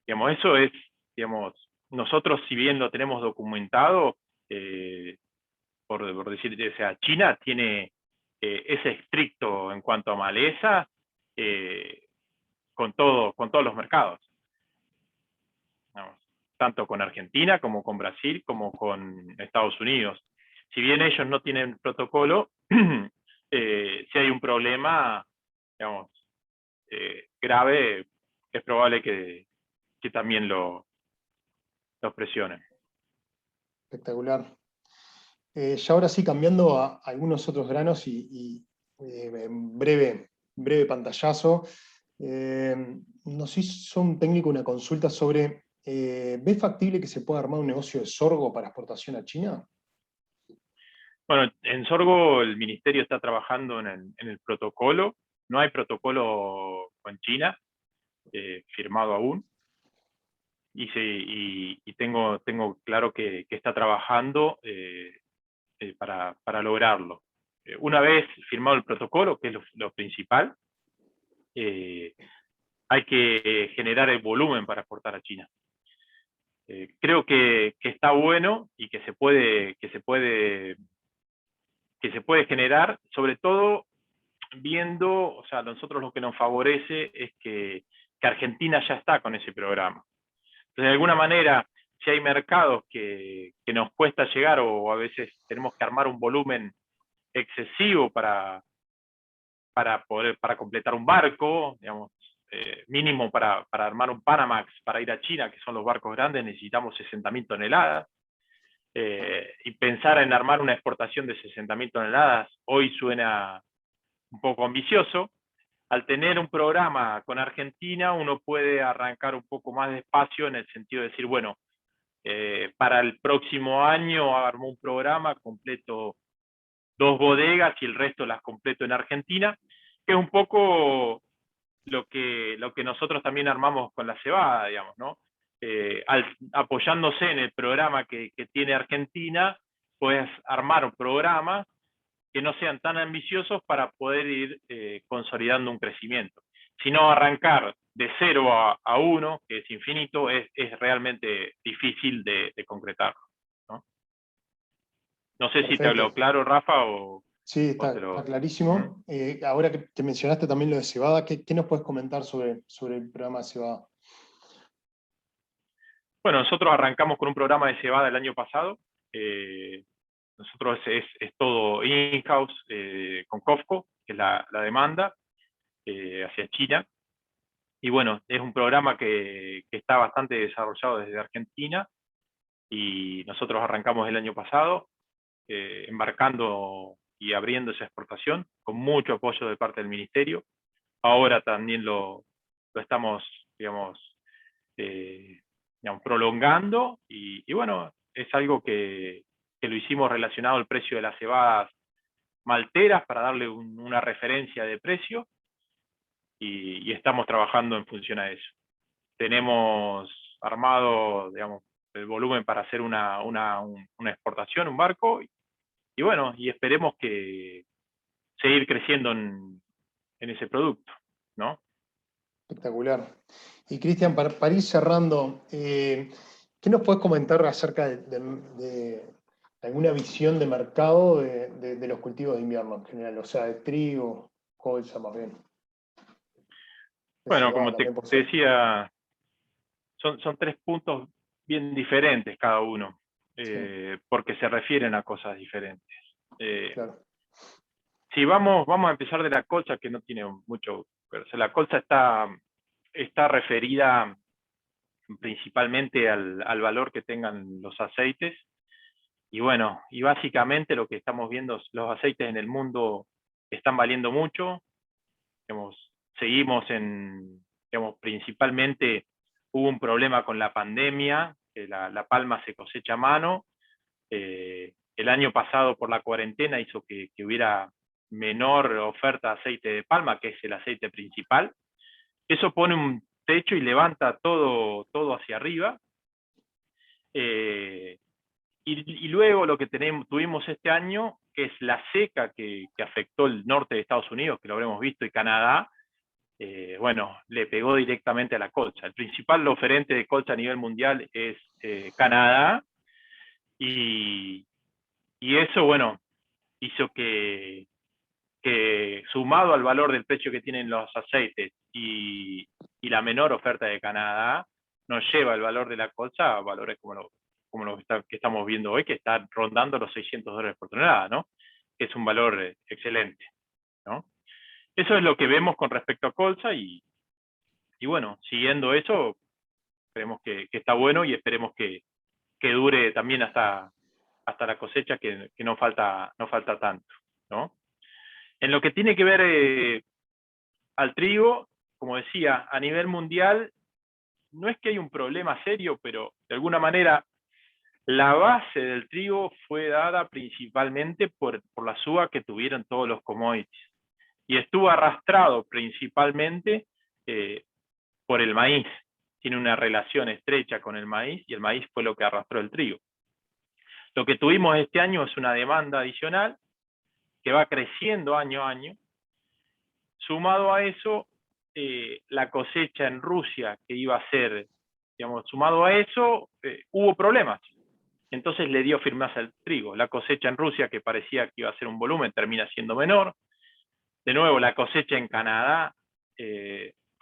Digamos, eso es, digamos, nosotros, si bien lo tenemos documentado, por decir, o sea, China tiene, es estricto en cuanto a maleza, con todos los mercados. Vamos, tanto con Argentina, como con Brasil, como con Estados Unidos. Si bien ellos no tienen protocolo, si hay un problema, digamos, grave, es probable que también lo presionen. Espectacular. Ya ahora sí, cambiando a algunos otros granos y en breve pantallazo. Nos hizo un técnico una consulta sobre, ¿ves factible que se pueda armar un negocio de sorgo para exportación a China? Bueno, en sorgo el ministerio está trabajando en el protocolo. No hay protocolo con China firmado aún. Y tengo claro que está trabajando para lograrlo. Una vez firmado el protocolo, que es lo principal, hay que generar el volumen para exportar a China. Creo que está bueno y que se puede generar, sobre todo viendo, o sea, nosotros lo que nos favorece es que Argentina ya está con ese programa. Entonces, de alguna manera, si hay mercados que nos cuesta llegar, o a veces tenemos que armar un volumen excesivo para completar un barco, digamos, mínimo para armar un Panamax para ir a China, que son los barcos grandes, necesitamos 60.000 toneladas. Y pensar en armar una exportación de 60.000 toneladas hoy suena un poco ambicioso. Al tener un programa con Argentina, uno puede arrancar un poco más despacio, en el sentido de decir, bueno, para el próximo año armo un programa, completo 2 bodegas y el resto las completo en Argentina, que es un poco lo que nosotros también armamos con la cebada, digamos, ¿no? Apoyándose en el programa que tiene Argentina, puedes armar un programa que no sean tan ambiciosos para poder ir consolidando un crecimiento. Si no, arrancar de 0 a 1, que es infinito, es realmente difícil de concretarlo, ¿no? No sé si te habló claro, Rafa, o... Sí, está clarísimo. Ahora que mencionaste también lo de cebada, ¿qué nos puedes comentar sobre el programa de cebada? Bueno, nosotros arrancamos con un programa de cebada el año pasado. nosotros es todo in-house con COFCO, que es la demanda hacia China. Y bueno, es un programa que está bastante desarrollado desde Argentina, y nosotros arrancamos el año pasado, embarcando y abriendo esa exportación, con mucho apoyo de parte del Ministerio. Ahora también lo estamos, digamos, prolongando, y bueno, es algo que lo hicimos relacionado al precio de las cebadas malteras para darle una referencia de precio, y estamos trabajando en función a eso. Tenemos armado, digamos, el volumen para hacer una exportación, un barco, y bueno, y esperemos que seguir creciendo en ese producto, ¿no? Espectacular. Y Cristian, para ir cerrando, ¿qué nos puedes comentar acerca de alguna visión de mercado de los cultivos de invierno en general? O sea, de trigo, colza más bien. Bueno, como te decía, son 3 puntos bien diferentes cada uno, porque se refieren a cosas diferentes. Claro. Si vamos a empezar de la colza, que no tiene mucho, pero la colza está referida principalmente al valor que tengan los aceites, y bueno, y básicamente lo que estamos viendo, los aceites en el mundo están valiendo mucho. Digamos, seguimos digamos, principalmente hubo un problema con la pandemia, que la palma se cosecha a mano. El año pasado, por la cuarentena, hizo que hubiera menor oferta de aceite de palma, que es el aceite principal. Eso pone un techo y levanta todo hacia arriba. Y luego lo que tuvimos este año, que es la seca que afectó el norte de Estados Unidos, que lo habremos visto, y Canadá, bueno, le pegó directamente a la colza. El principal oferente de colza a nivel mundial es Canadá, y eso, bueno, hizo que sumado al valor del precio que tienen los aceites y la menor oferta de Canadá, nos lleva el valor de la colza a valores como lo que estamos viendo hoy, que está rondando los $600 por tonelada, ¿no? Que es un valor excelente, ¿no? Eso es lo que vemos con respecto a colza, y bueno, siguiendo eso, creemos que está bueno, y esperemos que dure también hasta la cosecha, que no falta tanto, ¿no? En lo que tiene que ver al trigo, como decía, a nivel mundial, no es que hay un problema serio, pero de alguna manera la base del trigo fue dada principalmente por la suba que tuvieron todos los commodities, y estuvo arrastrado principalmente por el maíz. Tiene una relación estrecha con el maíz, y el maíz fue lo que arrastró el trigo. Lo que tuvimos este año es una demanda adicional que va creciendo año a año. Sumado a eso, la cosecha en Rusia, que iba a ser, digamos, sumado a eso, hubo problemas. Entonces le dio firmeza al trigo. La cosecha en Rusia, que parecía que iba a ser un volumen, termina siendo menor. De nuevo, la cosecha en Canadá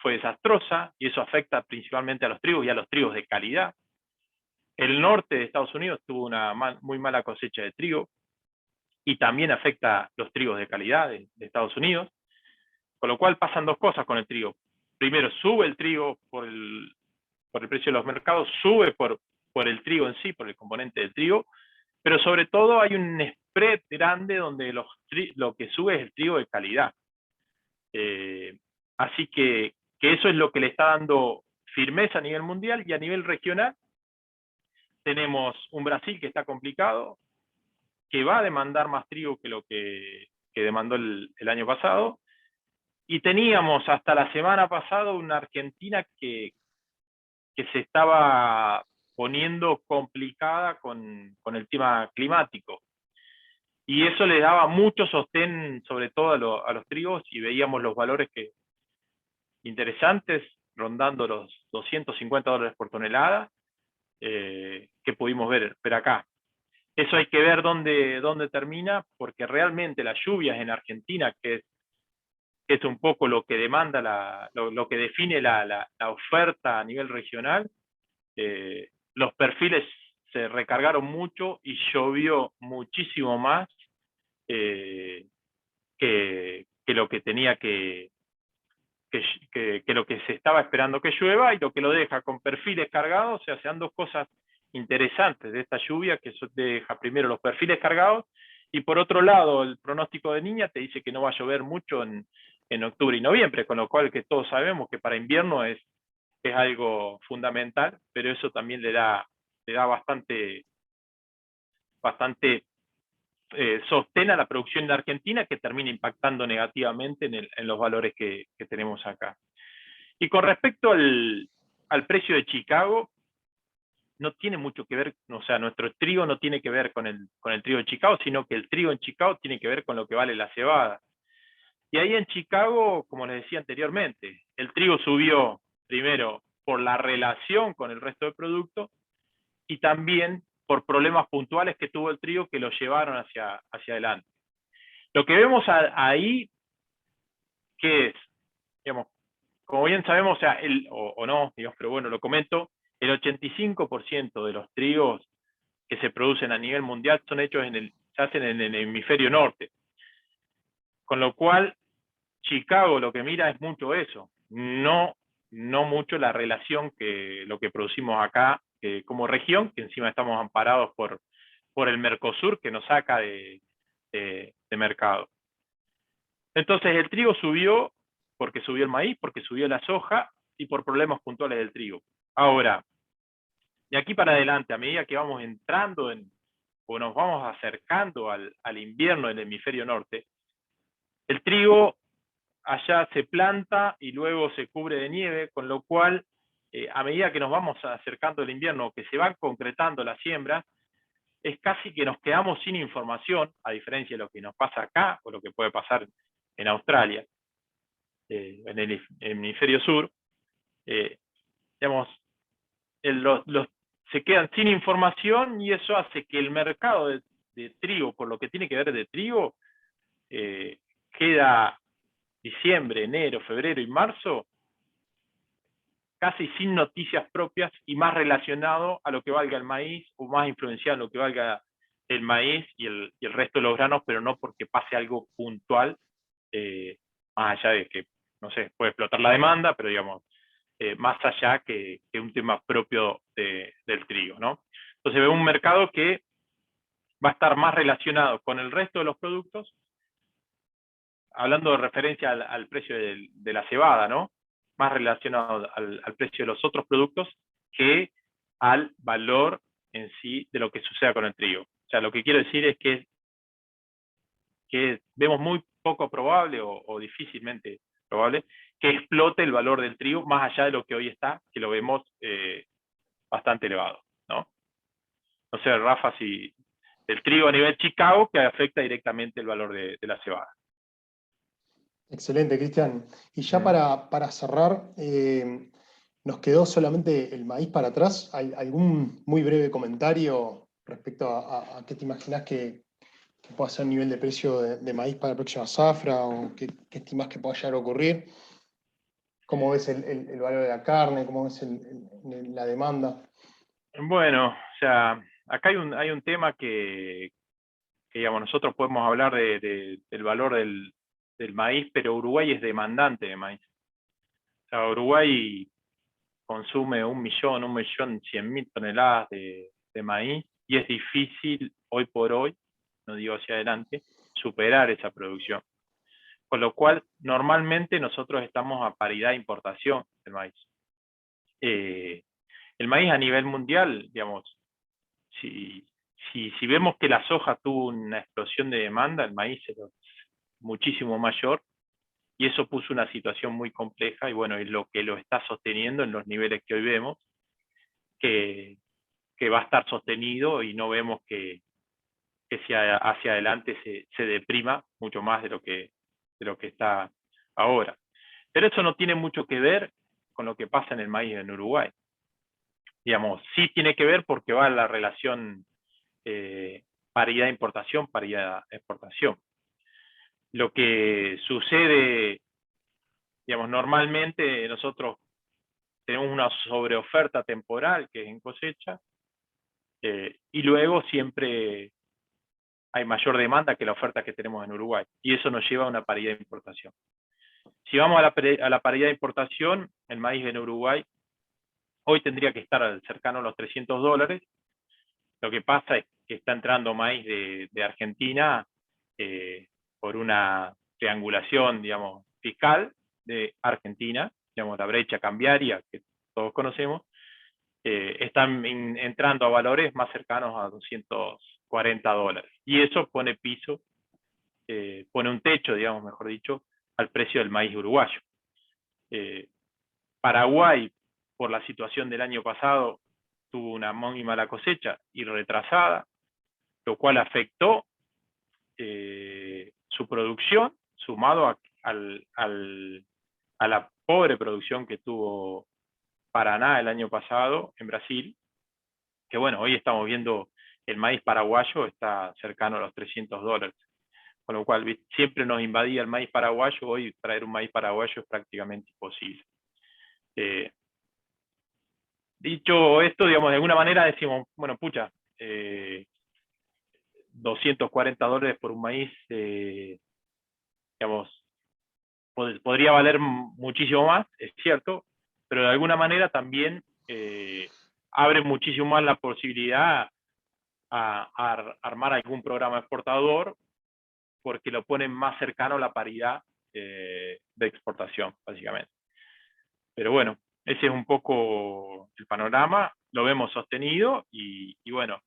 fue desastrosa, y eso afecta principalmente a los trigos, y a los trigos de calidad. El norte de Estados Unidos tuvo una muy mala cosecha de trigo, y también afecta a los trigos de calidad de Estados Unidos. Con lo cual pasan 2 cosas con el trigo. Primero, sube el trigo por el precio de los mercados, sube por el trigo en sí, por el componente del trigo, pero sobre todo hay un spread grande donde lo que sube es el trigo de calidad. Así que eso es lo que le está dando firmeza a nivel mundial, y a nivel regional tenemos un Brasil que está complicado, que va a demandar más trigo que lo que demandó el año pasado, y teníamos hasta la semana pasada una Argentina que se estaba poniendo complicada con el tema climático, y eso le daba mucho sostén sobre todo a los trigos, y veíamos los valores interesantes rondando los $250 por tonelada, que pudimos ver acá. Eso hay que ver dónde termina, porque realmente las lluvias en Argentina, que es un poco lo que demanda, lo que define la oferta a nivel regional, los perfiles se recargaron mucho y llovió muchísimo más que lo que tenía que lo que se estaba esperando que llueva, y lo que lo deja con perfiles cargados. O sea, se dan dos cosas interesantes de esta lluvia, que eso deja primero los perfiles cargados, y por otro lado el pronóstico de Niña te dice que no va a llover mucho en octubre y noviembre, con lo cual que todos sabemos que para invierno es algo fundamental, pero eso también le da bastante sostén a la producción de Argentina, que termina impactando negativamente en los valores que tenemos acá. Y con respecto al precio de Chicago, no tiene mucho que ver, o sea, nuestro trigo no tiene que ver con el trigo de Chicago, sino que el trigo en Chicago tiene que ver con lo que vale la cebada. Y ahí en Chicago, como les decía anteriormente, el trigo subió primero por la relación con el resto del producto, y también por problemas puntuales que tuvo el trigo que lo llevaron hacia adelante. Lo que vemos ahí, que es, digamos, como bien sabemos, o sea, o no, digamos, pero bueno, lo comento, el 85% de los trigos que se producen a nivel mundial son hechos se hacen en el hemisferio norte. Con lo cual, Chicago lo que mira es mucho eso, no mucho la relación que lo que producimos acá como región, que encima estamos amparados por el Mercosur, que nos saca de mercado. Entonces el trigo subió porque subió el maíz, porque subió la soja y por problemas puntuales del trigo. Ahora, de aquí para adelante, a medida que vamos entrando o nos vamos acercando al invierno en el hemisferio norte, el trigo allá se planta y luego se cubre de nieve, con lo cual, a medida que nos vamos acercando al invierno, que se van concretando las siembras, es casi que nos quedamos sin información, a diferencia de lo que nos pasa acá, o lo que puede pasar en Australia, en el hemisferio sur. Digamos, se quedan sin información, y eso hace que el mercado de trigo, por lo que tiene que ver de trigo, queda diciembre, enero, febrero y marzo casi sin noticias propias y más relacionado a lo que valga el maíz, o más influenciado en lo que valga el maíz y el resto de los granos, pero no porque pase algo puntual, más allá de que, no sé, puede explotar la demanda, pero digamos, más allá que un tema propio del trigo, ¿no? Entonces vemos un mercado que va a estar más relacionado con el resto de los productos, hablando de referencia al precio de la cebada, ¿no? Más relacionado al precio de los otros productos que al valor en sí de lo que suceda con el trigo. O sea, lo que quiero decir es que vemos muy poco probable o difícilmente probable que explote el valor del trigo más allá de lo que hoy está, que lo vemos bastante elevado, ¿no? No sé, Rafa, si el trigo a nivel Chicago, que afecta directamente el valor de la cebada. Excelente, Cristian. Y ya para cerrar, nos quedó solamente el maíz para atrás. ¿Hay algún muy breve comentario respecto a qué te imaginas que pueda ser el nivel de precio de maíz para la próxima zafra, o qué estimas que pueda llegar a ocurrir? ¿Cómo ves el valor de la carne? ¿Cómo ves la demanda? Bueno, o sea, acá hay un tema que digamos, nosotros podemos hablar del valor del maíz, pero Uruguay es demandante de maíz. O sea, Uruguay consume 1.100.000 toneladas de maíz, y es difícil hoy por hoy, no digo hacia adelante, superar esa producción. Con lo cual, normalmente nosotros estamos a paridad de importación del maíz. El maíz a nivel mundial, digamos, si vemos que la soja tuvo una explosión de demanda, el maíz es muchísimo mayor, y eso puso una situación muy compleja, y bueno, es lo que lo está sosteniendo en los niveles que hoy vemos, que va a estar sostenido, y no vemos que hacia adelante se deprima mucho más de lo que está ahora. Pero eso no tiene mucho que ver con lo que pasa en el maíz en Uruguay. Digamos, sí tiene que ver porque va la relación paridad de importación, paridad de exportación. Lo que sucede, digamos, normalmente nosotros tenemos una sobreoferta temporal, que es en cosecha, y luego siempre hay mayor demanda que la oferta que tenemos en Uruguay, y eso nos lleva a una paridad de importación. Si vamos a la paridad de importación, el maíz en Uruguay hoy tendría que estar cercano a los $300. Lo que pasa es que está entrando maíz de Argentina por una triangulación, digamos, fiscal de Argentina, digamos, la brecha cambiaria que todos conocemos, están entrando a valores más cercanos a $240. Y eso pone piso, pone un techo, digamos, mejor dicho, al precio del maíz uruguayo. Paraguay, por la situación del año pasado, tuvo una muy mala cosecha y retrasada, lo cual afectó su producción, sumado a la pobre producción que tuvo Paraná el año pasado en Brasil, que bueno, hoy estamos viendo el maíz paraguayo está cercano a los $300, con lo cual siempre nos invadía el maíz paraguayo, hoy traer un maíz paraguayo es prácticamente imposible. Dicho esto, digamos, de alguna manera decimos, bueno, pucha, $240 por un maíz, digamos, podría valer muchísimo más, es cierto, pero de alguna manera también abre muchísimo más la posibilidad a armar algún programa exportador, porque lo ponen más cercano a la paridad de exportación, básicamente. Pero bueno, ese es un poco el panorama, lo vemos sostenido, y bueno,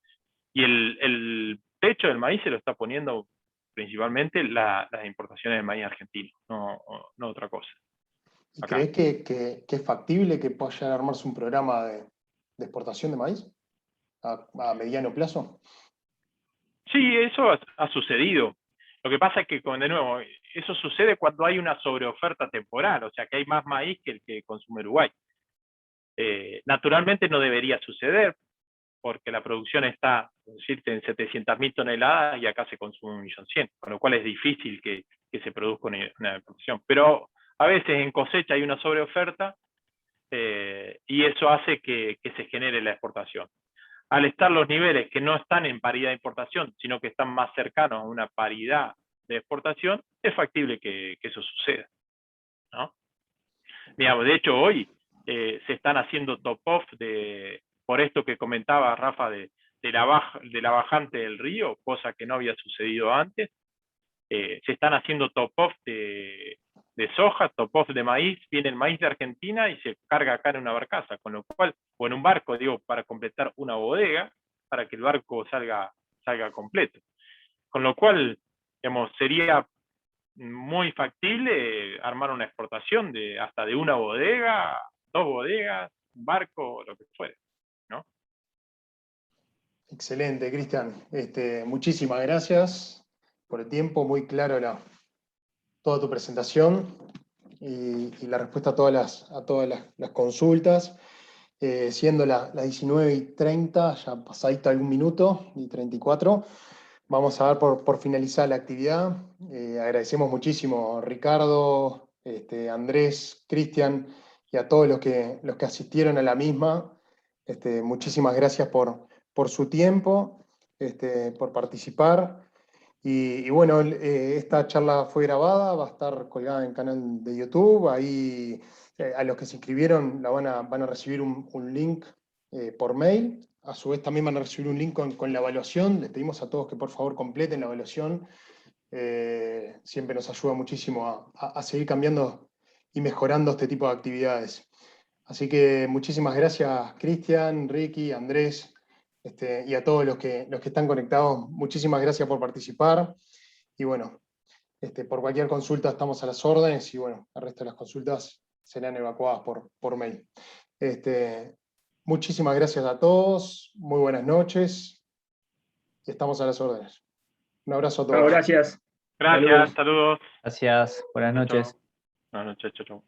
y el techo del maíz se lo está poniendo principalmente las importaciones de maíz argentino, no otra cosa. ¿Y Acá. crees que es factible que pueda llegar a armarse un programa de exportación de maíz a mediano plazo? Sí, eso ha sucedido. Lo que pasa es que, de nuevo, eso sucede cuando hay una sobreoferta temporal, o sea que hay más maíz que el que consume Uruguay. Naturalmente no debería suceder, porque la producción está, por decirte, en 700.000 toneladas y acá se consume 1.100.000, con lo cual es difícil que se produzca una producción. Pero a veces en cosecha hay una sobreoferta y eso hace que se genere la exportación. Al estar los niveles que no están en paridad de importación, sino que están más cercanos a una paridad de exportación, es factible que eso suceda, ¿no? Digamos, de hecho, hoy se están haciendo top-off por esto que comentaba Rafa de la bajante del río, cosa que no había sucedido antes. Se están haciendo top-off de soja, top-off de maíz, viene el maíz de Argentina y se carga acá en una barcaza, con lo cual, o en un barco, digo, para completar una bodega, para que el barco salga completo. Con lo cual, digamos, sería muy factible armar una exportación hasta de una bodega, 2 bodegas, un barco, lo que fuere, ¿no? Excelente, Cristian. Muchísimas gracias por el tiempo, muy claro toda tu presentación y la respuesta a todas las consultas. Siendo las 19:30, ya pasadito algún minuto, y 34, vamos a dar por finalizar la actividad. Agradecemos muchísimo a Ricardo, Andrés, Cristian y a todos los que asistieron a la misma. Muchísimas gracias por su tiempo, por participar. Y bueno, esta charla fue grabada, va a estar colgada en el canal de YouTube. Ahí a los que se inscribieron van a recibir un link por mail. A su vez también van a recibir un link con la evaluación. Les pedimos a todos que por favor completen la evaluación. Siempre nos ayuda muchísimo a seguir cambiando y mejorando este tipo de actividades. Así que muchísimas gracias, Cristian, Ricky, Andrés, y a todos los que están conectados. Muchísimas gracias por participar. Y bueno, por cualquier consulta estamos a las órdenes, y bueno, el resto de las consultas serán evacuadas por mail. Muchísimas gracias a todos, muy buenas noches, y estamos a las órdenes. Un abrazo a todos. Bueno, gracias. Gracias, saludos. Gracias, buenas Chau, chau. noches. Buenas noches, chau, chau.